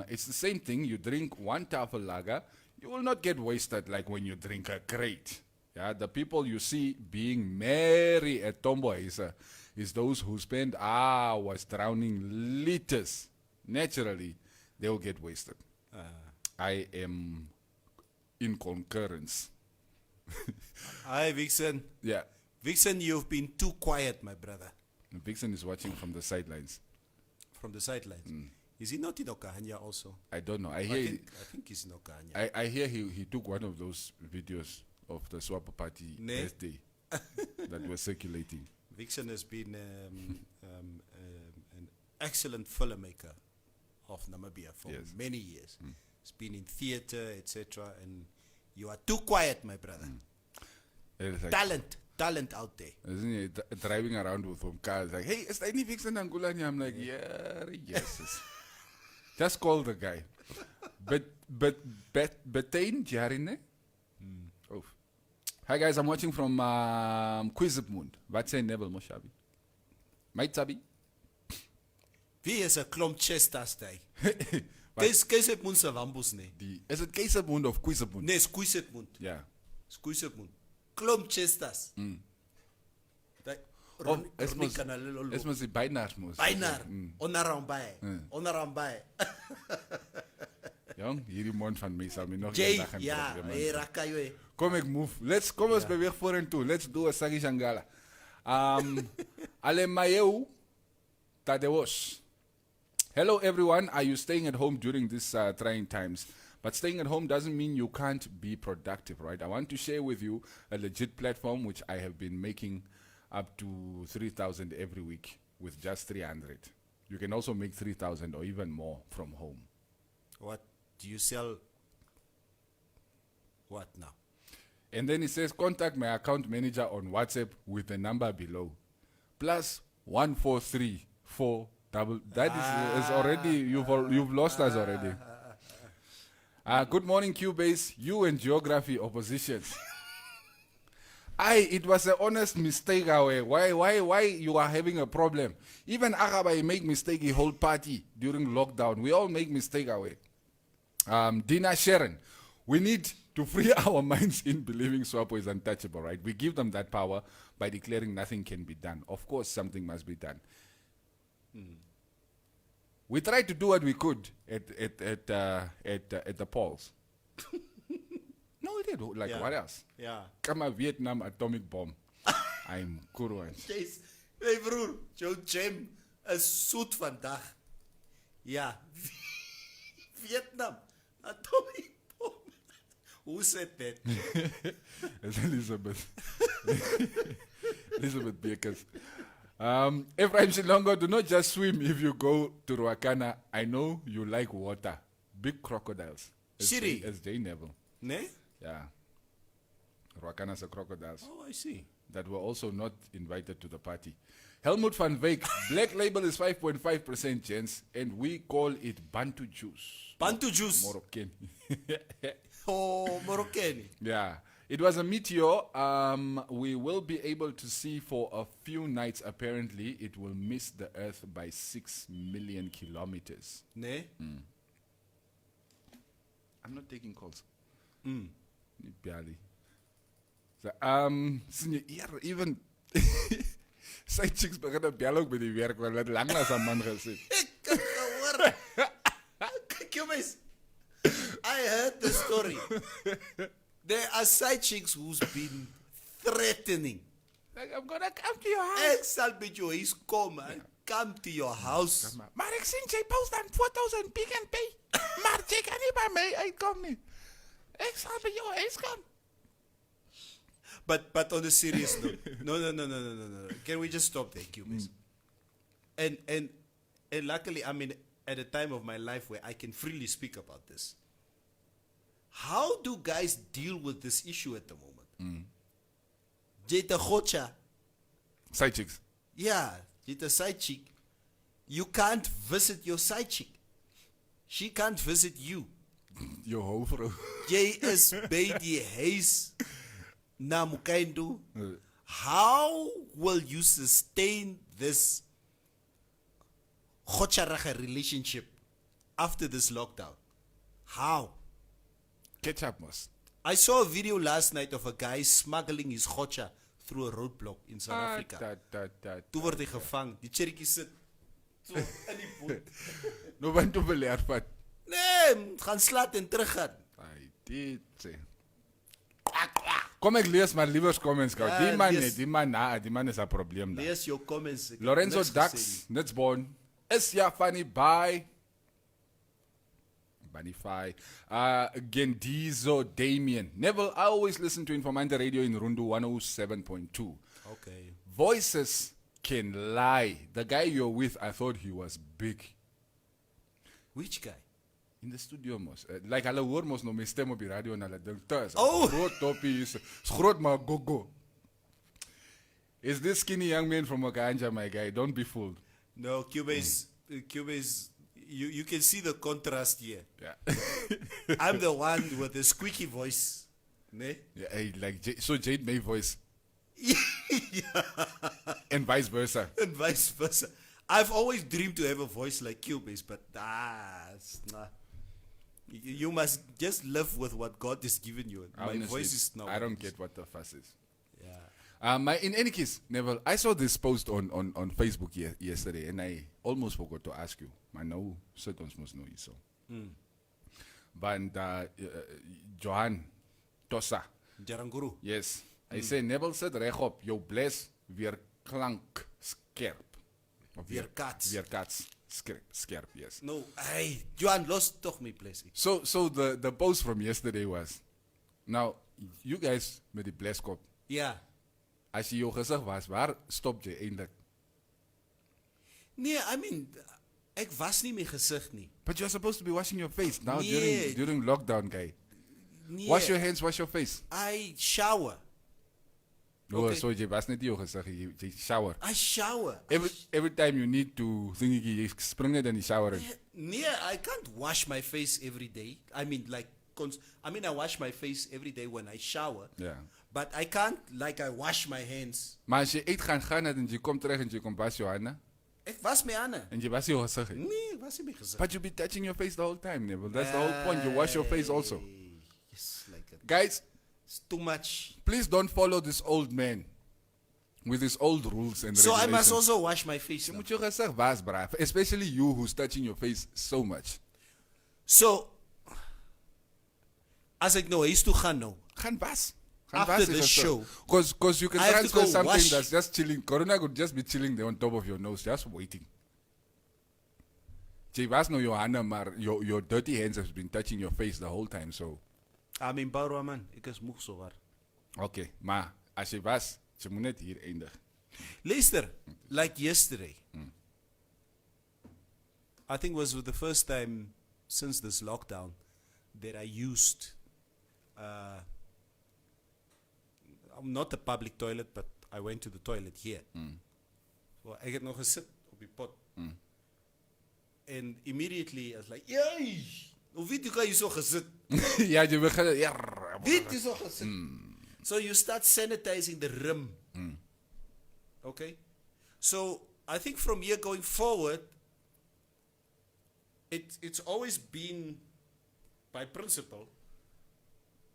It's the same thing. You drink one tafel lager, you will not get wasted like when you drink a crate. Yeah, the people you see being merry at tombo is those who spend hours drowning liters. Naturally, they will get wasted. I am in concurrence. Hi, Vixen. Yeah. Vixen, you've been too quiet, my brother. Vixen is watching from the sidelines. From the sidelines. Is he not in Okahanya also? I don't know. I think he's in Okahanya. I hear he took one of those videos of the Swap Party Nee. birthday that was circulating. Vixen has been an excellent filmmaker of Namibia for Yes. many years. He's been in theater, etc. And you are too quiet, my brother. It's like, Talent out there. isn't he driving around with some cars like, hey, is there any Vixen Angola? And I'm like, yeah, yes. Just call the guy. Betain Jarine? Oh. Hi guys, I'm watching from Quizipmund. Wat zijn Nebel Moshabi? Maitabi? Wie is 'n klomp chestas daai? Kees het moet se wambos nee. Is it Quizipmund of Quizipmund? Nee, squeeze het moet. Yeah. Squeeze het moet. Klomp chestas. Daai Ronnie kan hulle lolo. Es muss die Beinarsmus. Bynar. Onarambai. Jong, hierdie mond van my sal my nog Jay, eendag gaan ja, probeer, man. rakayo eh. Kom ek move. Kom ons beweeg vorentoe. Let's do a Sagi Shangala. Alemayeu Tadewos. Hello everyone. Are you staying at home during these trying times? But staying at home doesn't mean you can't be productive, right? I want to share with you a legit platform which I have been making up to 3,000 every week with just 300. You can also make 3,000 or even more from home. What do you sell? What now? And then it says, contact my account manager on WhatsApp with the number below. Plus 1434 double. That is already, you've lost us already. Good morning, Cubase. You and Geography oppositions. It was an honest mistake. Why you are having a problem? Even Arabai make mistake the whole party during lockdown. We all make mistake away. Dina Sharon, we need to free our minds in believing SWAPO is untouchable, right? We give them that power by declaring nothing can be done. Of course, something must be done. We tried to do what we could at the polls. No, we did. Like, Yeah. what else? Yeah. Come a Vietnam atomic bomb. I'm Kurwans. Jeez. Hey broer, jou jam is soet vandag. Ja. Vietnam. Atomic bomb. Who said that? It's Elizabeth. Elizabeth Bakers. Ephraim Shilongo, do not just swim if you go to Ruakana. I know you like water. Big crocodiles. Siri. As Jay Neville. Nee? Yeah. Ruakana's are crocodiles Oh, I see. that were also not invited to the party. Helmut van Wyk, Black Label is 5.5%, gents, and we call it Bantu juice. Bantu juice. Moroccan. Oh, Moroccan. Yeah. It was a meteor. We will be able to see for a few nights. Apparently, it will miss the Earth by 6 million kilometers. Nee? I'm not taking calls. Barely. So, even side chicks begin to dialogue with the werk want lang as 'n man gesit. Ek kan gehoor. Kyk jou mens. I heard the story. There are side chicks who's been threatening. Like, I'm gonna come to your house. Ek sal met jou huis kom en come to your house. Maar ek sien jy post dan foto's in Pick n Pay. Maar jy kan nie by my uitkom nie. Ek sal by jou huis kom. But on a serious note, no. Can we just stop there, Cubase? And luckily, I'm in at a time of my life where I can freely speak about this. How do guys deal with this issue at the moment? Jeta Khocha, Side chicks. yeah, Jeta side chick. You can't visit your side chick. She can't visit you. Yo ho, bro. Jy is by die huis na mekaar toe. How will you sustain this khotjarige relationship after this lockdown? How? Catch up, mos. I saw a video last night of a guy smuggling his khocha through a roadblock in South Africa. Toe word hy gevang. Die cherrytjie sit so in die boot. No want to beleer vat. Nee, gaan slat en teruggaan. Ai, dit sê. Kom ek lees maar liewers comments gou. Die man lees. net, die man is 'n probleem daar. Lees jou comments. Ek het Lorenzo niks Dax, gesê nie. Nitsborn. Is ja funny bye. Banify. Gendizo Damien. Neville, I always listen to Informanté Radio in Rundu 107.2. Okay. Voices can lie. The guy you're with, I thought he was big. Which guy? In the studio mos. Like hulle hoor mos nou my stem op die radio en hulle dink tuis. Oh. Groot toppie is groot maar go. Is this skinny young man from Okanja, my guy? Don't be fooled. No, Cuba is you can see the contrast here. Yeah. I'm the one with the squeaky voice. Ne? Yeah, hey, like so Jade May voice. And vice versa. And vice versa. I've always dreamed to have a voice like Cubase, but it's not. You must just live with what God has given you. My Honestly, voice is not. I don't get what the fuss is. Yeah. In any case, Neville, I saw this post on Facebook yesterday, and I almost forgot to ask you. I know certain must know you so. But Johan Tossa, Jaranguru. yes, I say Neville said regop, jou bles weer klank skerp. Of Weerkats. Skerp, yes. No, hey, Johan, lost toch my place. So the post from yesterday was, now you guys met die bleskop. Yeah. As jy jou gesig was, waar stop jy eintlik? Nee, I mean, ek was nie my gesig nie. But you're supposed to be washing your face now Nee. during lockdown, guy. Nee, Wash your hands, wash your face. I shower. No, Okay. so jy was net nie jou gesig, jy shower. I shower. Every time you need to thingy, jy spring net in die shower in. Nee, I can't wash my face every day. I mean, like, I wash my face every day when I shower. Yeah. But I can't, like, I wash my hands. Maar as jy gaan het en jy kom terug en jy kom was jou hande Ek was my hande. en jy was jou gesig. Het. Nee, was nie my gesig. But you be touching your face the whole time, Neville. That's the whole point. You wash your face also. Yes, like it. Guys, It's too much. please don't follow this old man with his old rules and So I regulations. must also wash my face Jy now. moet jou gesig was, braaf. Especially you who's touching your face so much. So, as ek nou huis toe gaan nou, Gaan was. After the show, Because you can I have to transfer go something wash. that's just chilling. Corona could just be chilling there on top of your nose, just waiting. Jy was nou jou hande, maar your dirty hands have been touching your face the whole time, so... I'm in Barua man, ek is moeg so waar. Okay, maar as jy was, jy moet net hier eindig. Luister, like yesterday, I think was the first time since this lockdown that I used not the public toilet, but I went to the toilet here. So ek het nog gesit op die pot. And immediately I was like, "Yay! Hoe weet jy kan jy so gesit?" Ja, jy begin... Weet jy so gesit? So you start sanitizing the rim. Okay? So I think from here going forward, it's always been by principle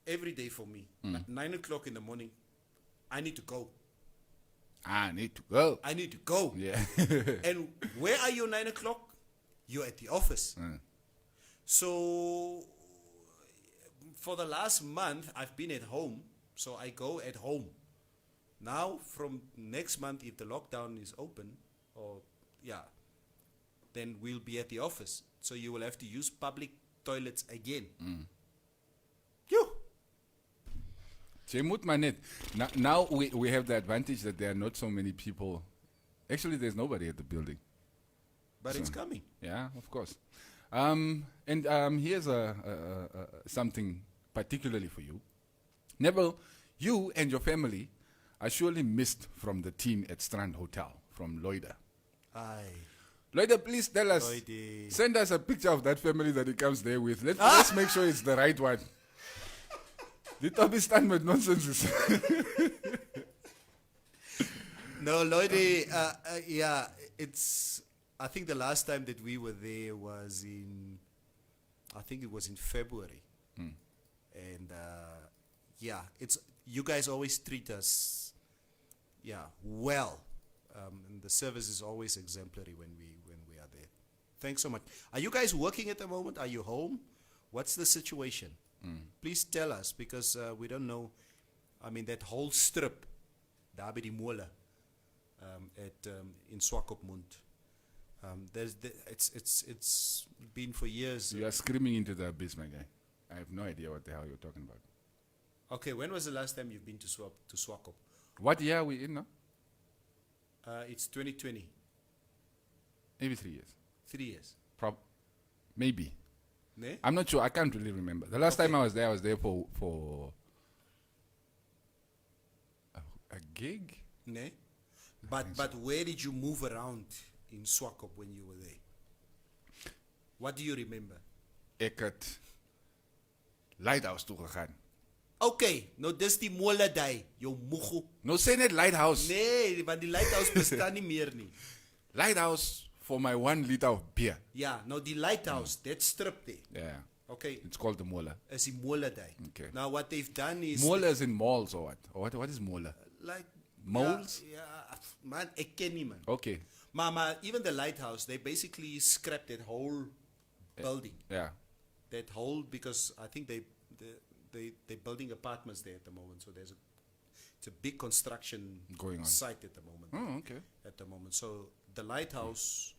every day for me. At 9 o'clock in the morning, I need to go. I need to go. I need to go. Yeah. And where are you 9 o'clock? You're at the office. So for the last month, I've been at home. So I go at home. Now, from next month, if the lockdown is open, then we'll be at the office. So you will have to use public toilets again. Yo. Jy moet maar net. Now we have the advantage that there are not so many people. Actually, there's nobody at the building. But it's coming. Yeah, of course. And here's something particularly for you. Neville, you and your family are surely missed from the team at Strand Hotel from Loida. Aye. Loida, please tell us, Loida. send us a picture of that family that he comes there with. Let's make sure it's the right one. The Toby stand with nonsense. No, Lloydie, yeah, it's. I think the last time that we were there was I think it was in February. And yeah, it's you guys always treat us, well. And the service is always exemplary when we are there. Thanks so much. Are you guys working at the moment? Are you home? What's the situation? Please tell us because we don't know. I mean that whole strip, daar by die mole, in Swakopmund. It's been for years. You are screaming into the abyss, my guy. I have no idea what the hell you're talking about. Okay, when was the last time you've been to Swakop? What year are we in now? It's 2020. Maybe 3 years. 3 years. Maybe. Ne? I'm not sure. I can't really remember. The last time I was there for a gig. Ne? But where did you move around in Swakop when you were there? What do you remember? Ek het Lighthouse toe gegaan. Okay, nou dis die mole daai, jou moego. No, say net Lighthouse. Nee, want die lighthouse bestaan nie meer nie. Lighthouse for my 1 liter of beer. Ja, nou die lighthouse, that strip there. Yeah. Okay, It's called the Mola. is die mole daai. Okay. Now what they've done is Mola is in malls or what? Or what is Mola? like Moles? Yeah, man, ek ken nie man. Okay. Maar even the lighthouse, they basically scrapped that whole building. Yeah. That whole because I think they're building apartments there at the moment. So it's a big construction Going on. site at the moment. Oh, okay. At the moment, so the lighthouse,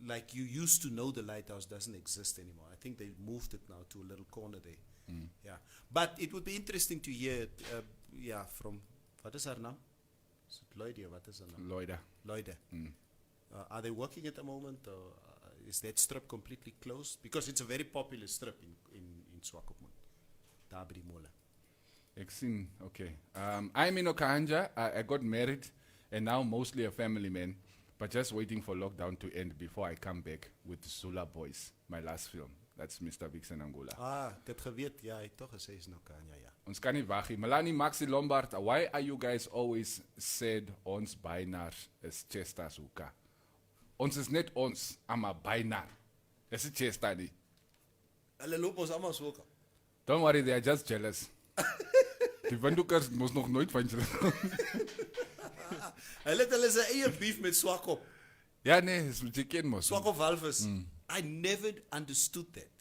like you used to know, the lighthouse doesn't exist anymore. I think they moved it now to a little corner there. Yeah, but it would be interesting to hear, from what is her name? Is it Lloydie or what is her name? Loida. Lloydie. Are they working at the moment, or is that strip completely closed? Because it's a very popular strip in Swakopmund. Daar by die mole. Ek sien, okay. I'm in Okanja. I got married and now mostly a family man, but just waiting for lockdown to end before I come back with Zula Boys, my last film. That's Mr. Vixen Angola. Ek het geweet, ja, hy het toch gesê is nou kan, ja. Ons kan nie wag nie. Melanie Maxi Lombard, why are you guys always said ons bynaar is Chester Zuka? Ons is net ons, ama bynaar. Dis nie Chester nie. Hulle loop ons allemaal so. Don't worry, they are just jealous. Die windhoekers moes nog nooit van julle. Hulle het hulle sy eie beef met Swakop. Ja nee, is moet jy ken mos. Swakop Walvis. I never understood that.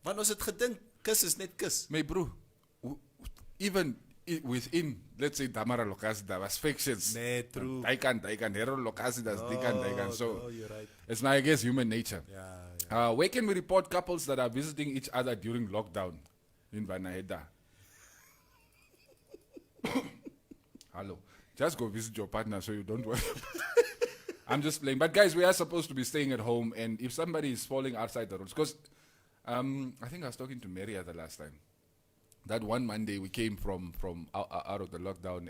Want ons het gedink, kus is net kus. My bro, even within, let's say, Damara Lokasi, there was factions. Nee, true. They can, Hero Lokasi, that's they can. So, no, you're right. it's now, I guess, human nature. Yeah. Where can we report couples that are visiting each other during lockdown in Vanaheda? Hello. Just go visit your partner so you don't worry. I'm just playing. But guys, we are supposed to be staying at home, and if somebody is falling outside the rules, because I think I was talking to Maria the last time. That one Monday we came from out of the lockdown.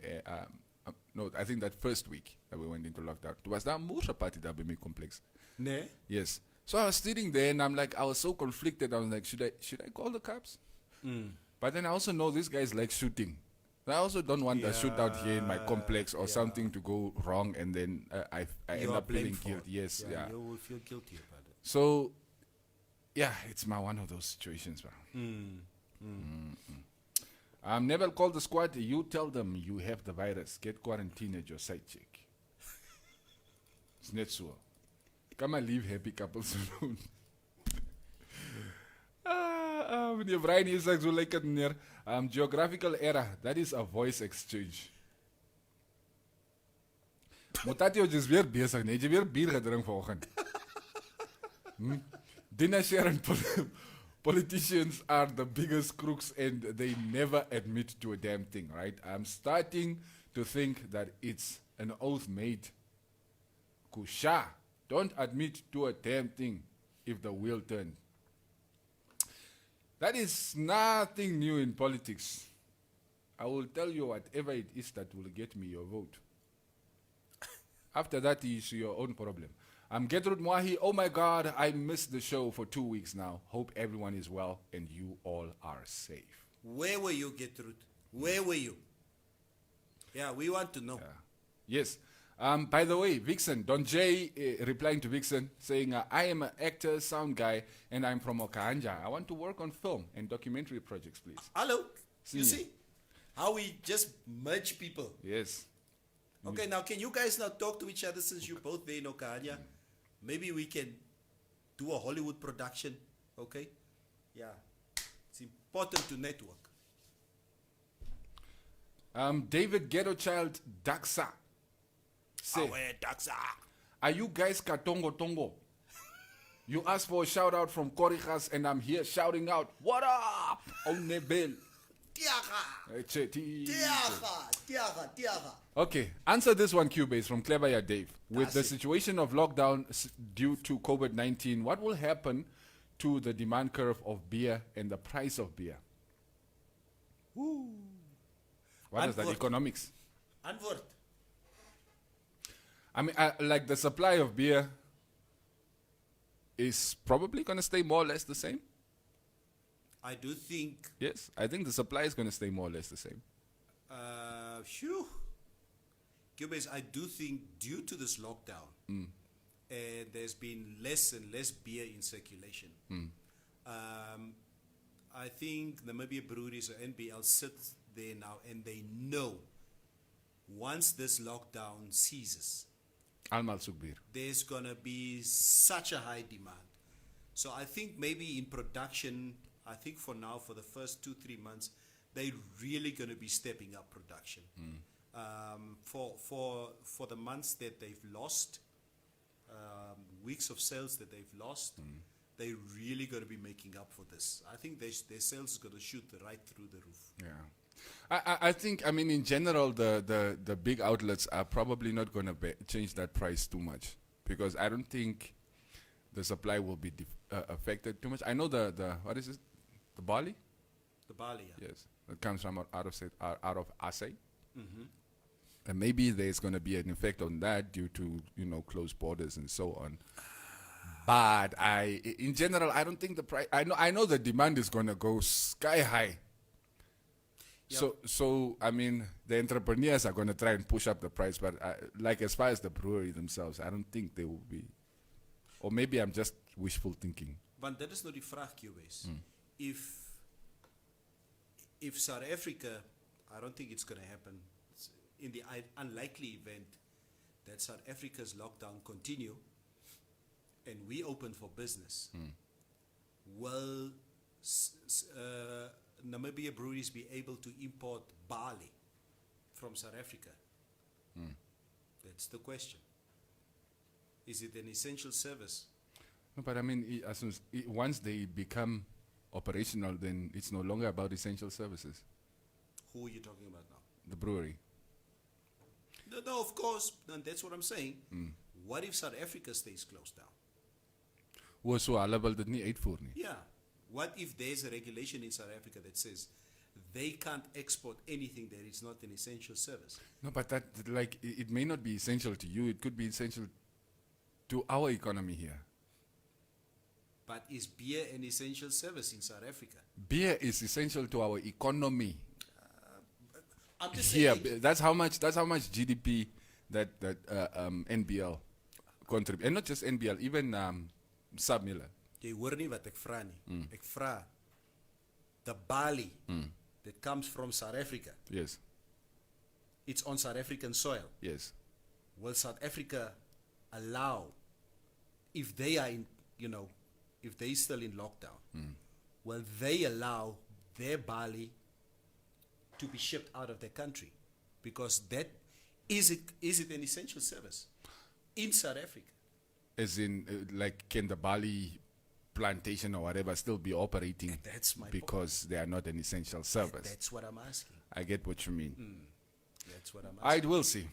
No, I think that first week that we went into lockdown. It was that Musha party that me complex. Nee? Yes. So I was sitting there and I'm like, I was so conflicted. I was like, should I call the cops? But then I also know these guys like shooting. I also don't want a shootout here in my complex or something to go wrong, and then I end up feeling guilty. Yes, yeah. You will feel guilty about it. So, yeah, it's one of those situations. Never call the squad. You tell them you have the virus. Get quarantined at your side check. It's not so. Come and leave happy couples alone. Meneer Brian hier sê so lyk dit meneer. Geographical error, that is a voice exchange. Mutatio is weer besig, nee, jy weer bier gedrink vanoggend. Dina Sharon, politicians are the biggest crooks and they never admit to a damn thing, right? I'm starting to think that it's an oath made. Kusha, don't admit to a damn thing if the wheel turned. That is nothing new in politics. I will tell you whatever it is that will get me your vote. After that is your own problem. I'm Gertrude Mwahi. Oh my God, I missed the show for 2 weeks now. Hope everyone is well and you all are safe. Where were you, Gertrude? Where were you? Yeah, we want to know. Yes. By the way, Vixen, Don J replying to Vixen saying, I am an actor, sound guy, and I'm from Okanja. I want to work on film and documentary projects, please. Hello? You See. see? How we just merge people. Yes. Okay, now can you guys now talk to each other since you're both there in Okanya? Maybe we can do a Hollywood production, okay? Yeah. It's important to network. David Ghetto Child Daxa say, are you guys Katongo Tongo? You asked for a shout out from Korijas and I'm here shouting out, what up? Onebel. Tiaga. Okay, answer this one, Cubase, from Clever Dave. With the situation of lockdown due to COVID-19, what will happen to the demand curve of beer and the price of beer? What is that? Economics. Antwoord. I mean, like the supply of beer is probably going to stay more or less the same. I do think, Yes, I think the supply is going to stay more or less the same. Cubase, I do think due to this lockdown, and there's been less and less beer in circulation. I think the Namibia Breweries or NBL sits there now and they know once this lockdown ceases, Almal Sugbir. there's going to be such a high demand. So I think maybe in production, I think for now, for the first 2-3 months, they're really going to be stepping up production. For the months that they've lost, weeks of sales that they've lost, they're really going to be making up for this. I think their sales is going to shoot right through the roof. Yeah. I think, I mean, in general, the big outlets are probably not going to change that price too much because I don't think the supply will be affected too much. I know what is it? The barley? The barley, yeah. Yes. It comes from out of Asay. And maybe there's going to be an effect on that due to, closed borders and so on. But in general, I don't think the price, I know the demand is going to go sky high. Yep. So I mean, the entrepreneurs are going to try and push up the price, but like as far as the brewery themselves, I don't think they will be. Or maybe I'm just wishful thinking. Want dit is nou die vraag, Cubase. If South Africa, I don't think it's going to happen, in the unlikely event that South Africa's lockdown continue and we open for business, will Namibia breweries be able to import barley from South Africa? That's the question. Is it an essential service? No, but I mean, once they become operational, then it's no longer about essential services. Who are you talking about now? The brewery. No, of course, and that's what I'm saying. What if South Africa stays closed down? So hulle wil dit nie uitvoer nie. Yeah. What if there's a regulation in South Africa that says they can't export anything that is not an essential service? No, but that, like, it may not be essential to you. It could be essential to our economy here. But is beer an essential service in South Africa? Beer is essential to our economy. I'm just Here, saying. that's how much GDP that NBL contribute, and not just NBL, even Submiller. Jy hoor nie wat ek vra nie. Ek vra the barley that comes from South Africa. Yes, It's on South African soil. yes. Will South Africa allow, if they are in, if they still in lockdown, will they allow their barley to be shipped out of the country? Because that is it an essential service in South Africa? As in, like, can the barley plantation or whatever still be operating? And that's my because they are not an essential service. That's what I'm asking. I get what you mean. That's what I'm I asking. will see.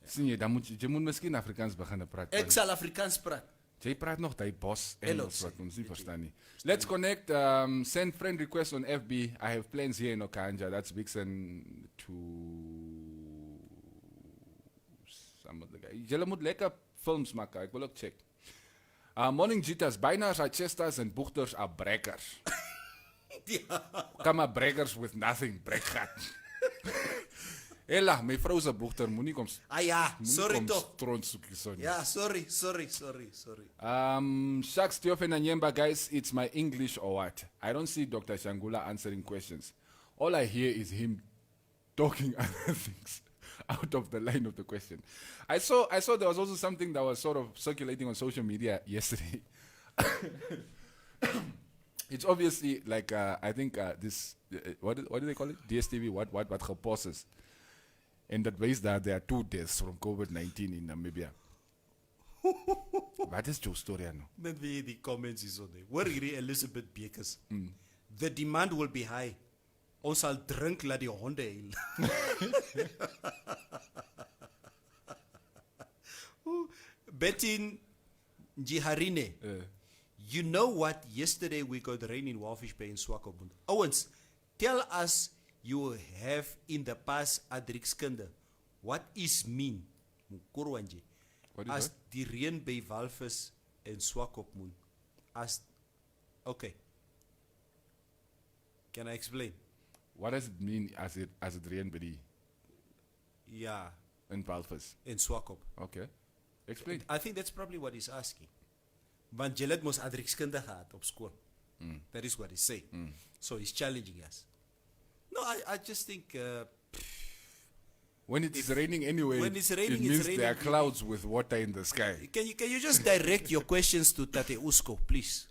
Sien jy, dan moet jy moet miskien Afrikaans begin praat. Ek sal Afrikaans praat. Jy praat nog die bos Engels wat ons nie verstaan nie. Let's connect. Send friend request on FB. I have plans here in Okanja. That's Vixen to some of the guys. Julle moet lekker films maak. Ek wil ook check. Morning Jitas. Bynars are chesters and boegters are brekkers. Come on, brekkers with nothing. Brekgat. Ella, my vrou se boegter moenie kom. Sorry toch. Sorry. Ja, sorry. Shucks, Theofen and Yemba, guys, it's my English or what? I don't see Dr. Shangula answering questions. All I hear is him talking other things out of the line of the question. I saw there was also something that was sort of circulating on social media yesterday. It's obviously like, I think this, what do they call it? DSTV, what geposes. And that ways that there are 2 deaths from COVID-19 in Namibia. Wat is jou story nou? Net wie die comments is on there. Hoor hierdie Elizabeth Bekes. The demand will be high. Ons sal drink laat die honde huil. Bettin Jiharine. You know what? Yesterday we got rain in Walfish Bay in Swakopmund. Owens, tell us you have in the past adrikskunde. What is mean? Mukurwanje. What is as that? die reën by Walvis en Swakopmund. As okay. Can I explain? What does it mean as it rain by die Yeah, in Balfus? in Swakop. Okay. Explain. I think that's probably what he's asking. Want jy het mos adrikskunde gehad op skool. That is what he's saying. So he's challenging us. No, I just think When it's raining anyway, when it's raining, it means it's there are raining. clouds with water in the sky. can you just direct your questions to Tate Usko, please?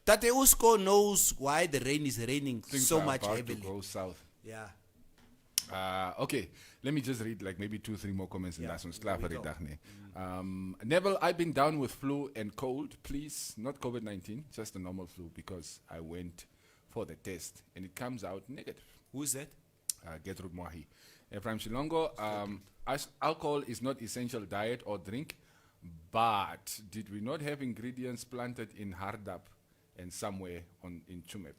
Tate Usko knows why the rain is raining Things so are much about heavily. to go south. Yeah. Okay, let me just read like maybe 2-3 more comments in Yeah, that one. here we go. Neville, I've been down with flu and cold. Please, not COVID-19, just a normal flu because I went for the test and it comes out negative. Who's that? Gertrude Mwahi. From Shilongo, alcohol is not essential diet or drink, but did we not have ingredients planted in Hardap and somewhere in Chumep?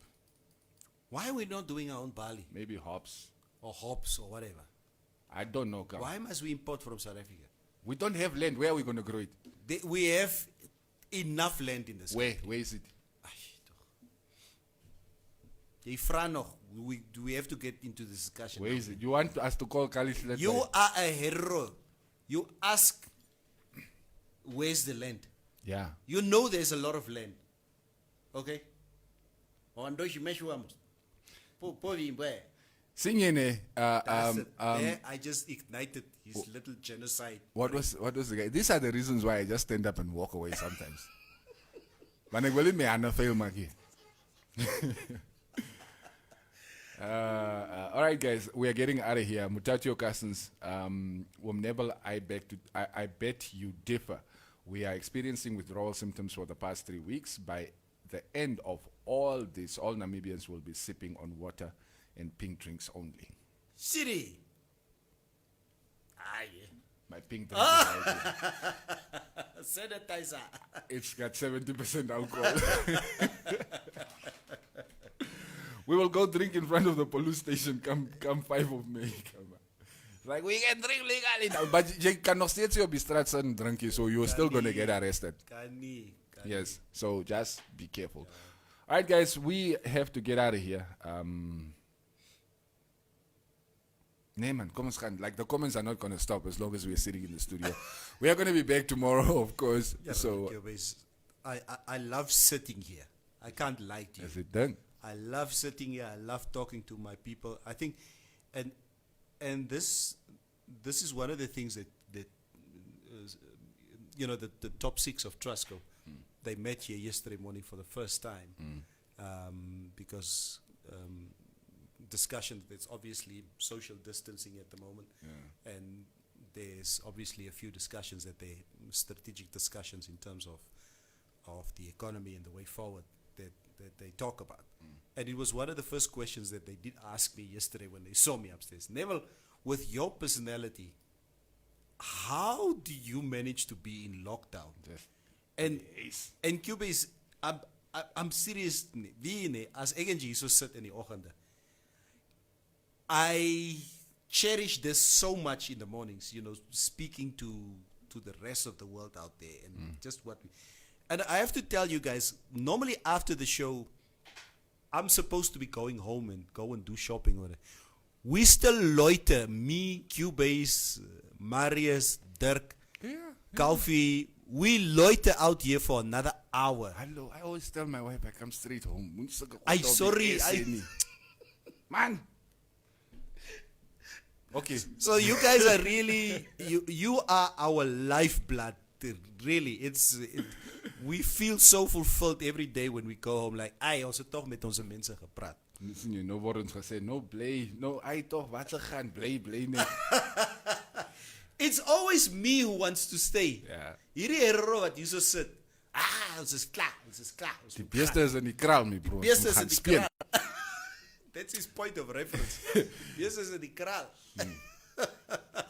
Why are we not doing our own barley Maybe hops. or hops or whatever? I don't know. Kam. Why must we import from South Africa? We don't have land. Where are we going to grow it? We have enough land in this. Where is it? Jy vra nog, we have to get into this discussion. Where now. is it? You want us to call Kalish? You are a hero. You ask, where's the land? Yeah. You know there's a lot of land. Okay? Wandoshi meshuamos. Singene, There, I just ignited his little genocide. what was the guy? These are the reasons why I just stand up and walk away sometimes. But I will me ana fail maki. All right, guys, we are getting out of here. Mutatio Cousins, Womnebel, I bet you differ. We are experiencing withdrawal symptoms for the past 3 weeks. By the end of all this, all Namibians will be sipping on water and pink drinks only. City. My pink drink is right here. Sanitizer. It's got 70% alcohol. We will go drink in front of the police station come 5 of May. Come on. Like, we can drink legally now. But you can nog steeds op die straat sit and drink, so you're still going to get arrested. Kani. Yes, so just be careful. All right, guys, we have to get out of here. Nee man, kom ons gaan. Like the comments are not going to stop as long as we're sitting in the studio. We are going to be back tomorrow, of course. Yeah, So, I love sitting here. I can't lie to you. is it done? I love sitting here. I love talking to my people. I think, and this is one of the things that you know, the top 6 of Trusco, they met here yesterday morning for the first time because discussion. There's obviously social distancing at the moment, and there's obviously a few discussions that they strategic discussions in terms of the economy and the way forward that they talk about. And it was one of the first questions that they did ask me yesterday when they saw me upstairs. Neville, with your personality, how do you manage to be in lockdown? And Cuba is, I'm serious, as ek en Jesus sit in die oggende. I cherish this so much in the mornings, speaking to the rest of the world out there and just what we, and I have to tell you guys, normally after the show, I'm supposed to be going home and go and do shopping with it. We still loiter, me, Cubase, Marius, Dirk, Kalfi, we loiter out here for another hour. Hello, I always tell my wife I come straight home. Sorry, Man. Okay. So you guys are really, you are our lifeblood. Really, we feel so fulfilled every day when we go home. Like, ons het toch met onze mensen gepraat. Nou word ons gesê, no bly, no, toch, wat se gaan, bly net. It's always me who wants to stay. Ja. Hierdie hero wat hier so sit. Ons is klaar. Die beeste is in die kraal, my bro. Beeste is in die kraal. That's his point of reference. Beeste is in die kraal.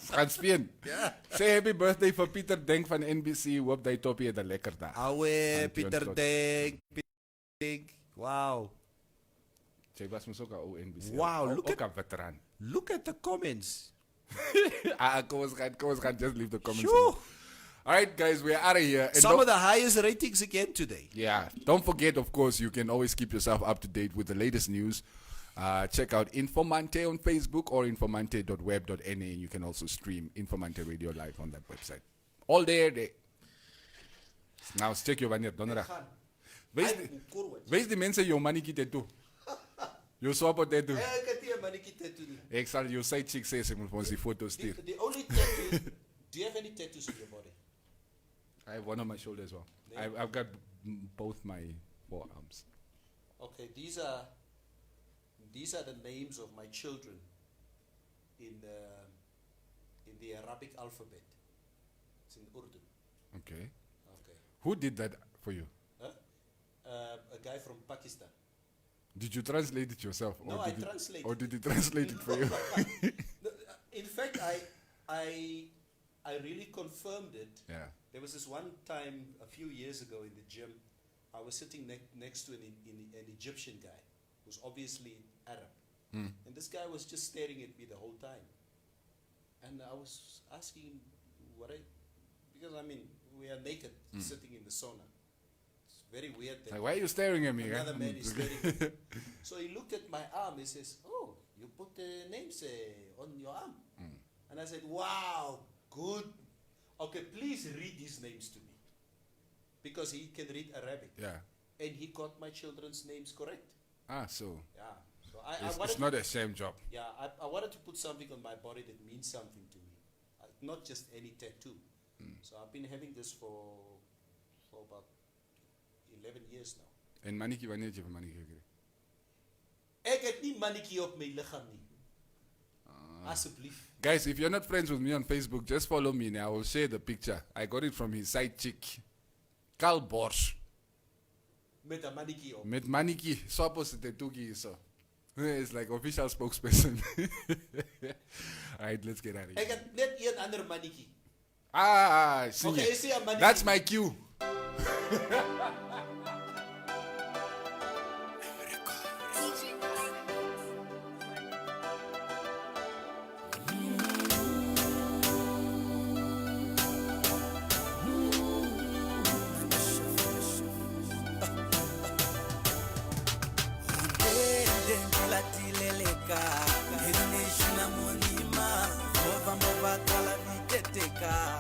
Gaan speen. Ja. Say happy birthday vir Pieter Denk van NBC. Hoop dat hy toppie het 'n lekker dag. Awe, Pieter Denk. Wow. Jy was mos ook 'n ou NBC. Wow, look ook 'n veteran. Look at the comments. Kom ons gaan just leave the comments. Sure. All right, guys, we're out of here. And Some of the highest ratings again today. Yeah. Don't forget, of course, you can always keep yourself up to date with the latest news. Check out Informanté on Facebook or informante.web.na, and you can also stream Informanté Radio live on that website. All day, every day. Now, check your wanneer, donderdag. Wees die mensen jou mannetjie tattoo. Jou swap tattoo. Ek het nie 'n mannetjie tattoo nie. Ek sal jou side chick sê, ek moet vir ons die foto stuur. The only tattoo, do you have any tattoos on your body? I have one on my shoulder as well. I've got both my forearms. Okay, these are the names of my children in the Arabic alphabet. It's in Urdu. Okay. Okay. Who did that for you? Huh? A guy from Pakistan. Did you translate it yourself? No, I translated. Or did he translate it for you? No, in fact, I really confirmed it. Yeah. There was this one time a few years ago in the gym, I was sitting next to an Egyptian guy who's obviously Arab. And this guy was just staring at me the whole time. And I was asking him because we are naked sitting in the sauna. It's very weird that Like, why are you staring at me? another man is staring at me. So he looked at my arm, he says, "Oh, you put the names on your arm." And I said, "Wow, good. Okay, please read these names to me." Because he can read Arabic. Yeah. And he got my children's names correct. So Yeah. So it's not a shame job. Yeah, I wanted to put something on my body that means something to me. Not just any tattoo. So I've been having this for about 11 years now. En mannetjie, wanneer het jy vir mannetjie gekry? Ek het nie mannetjie op my liggaam nie. Asseblief. Guys, if you're not friends with me on Facebook, just follow me and I will share the picture. I got it from his side chick. Karl Bosch. Met 'n mannetjie op. Met mannetjie, swap ons dit toekie hierso. It's like official spokesperson. All right, let's get out of Ek here. het net een ander mannetjie. See Okay, ya. is hy 'n mannetjie? That's my cue. Mova kala viteteka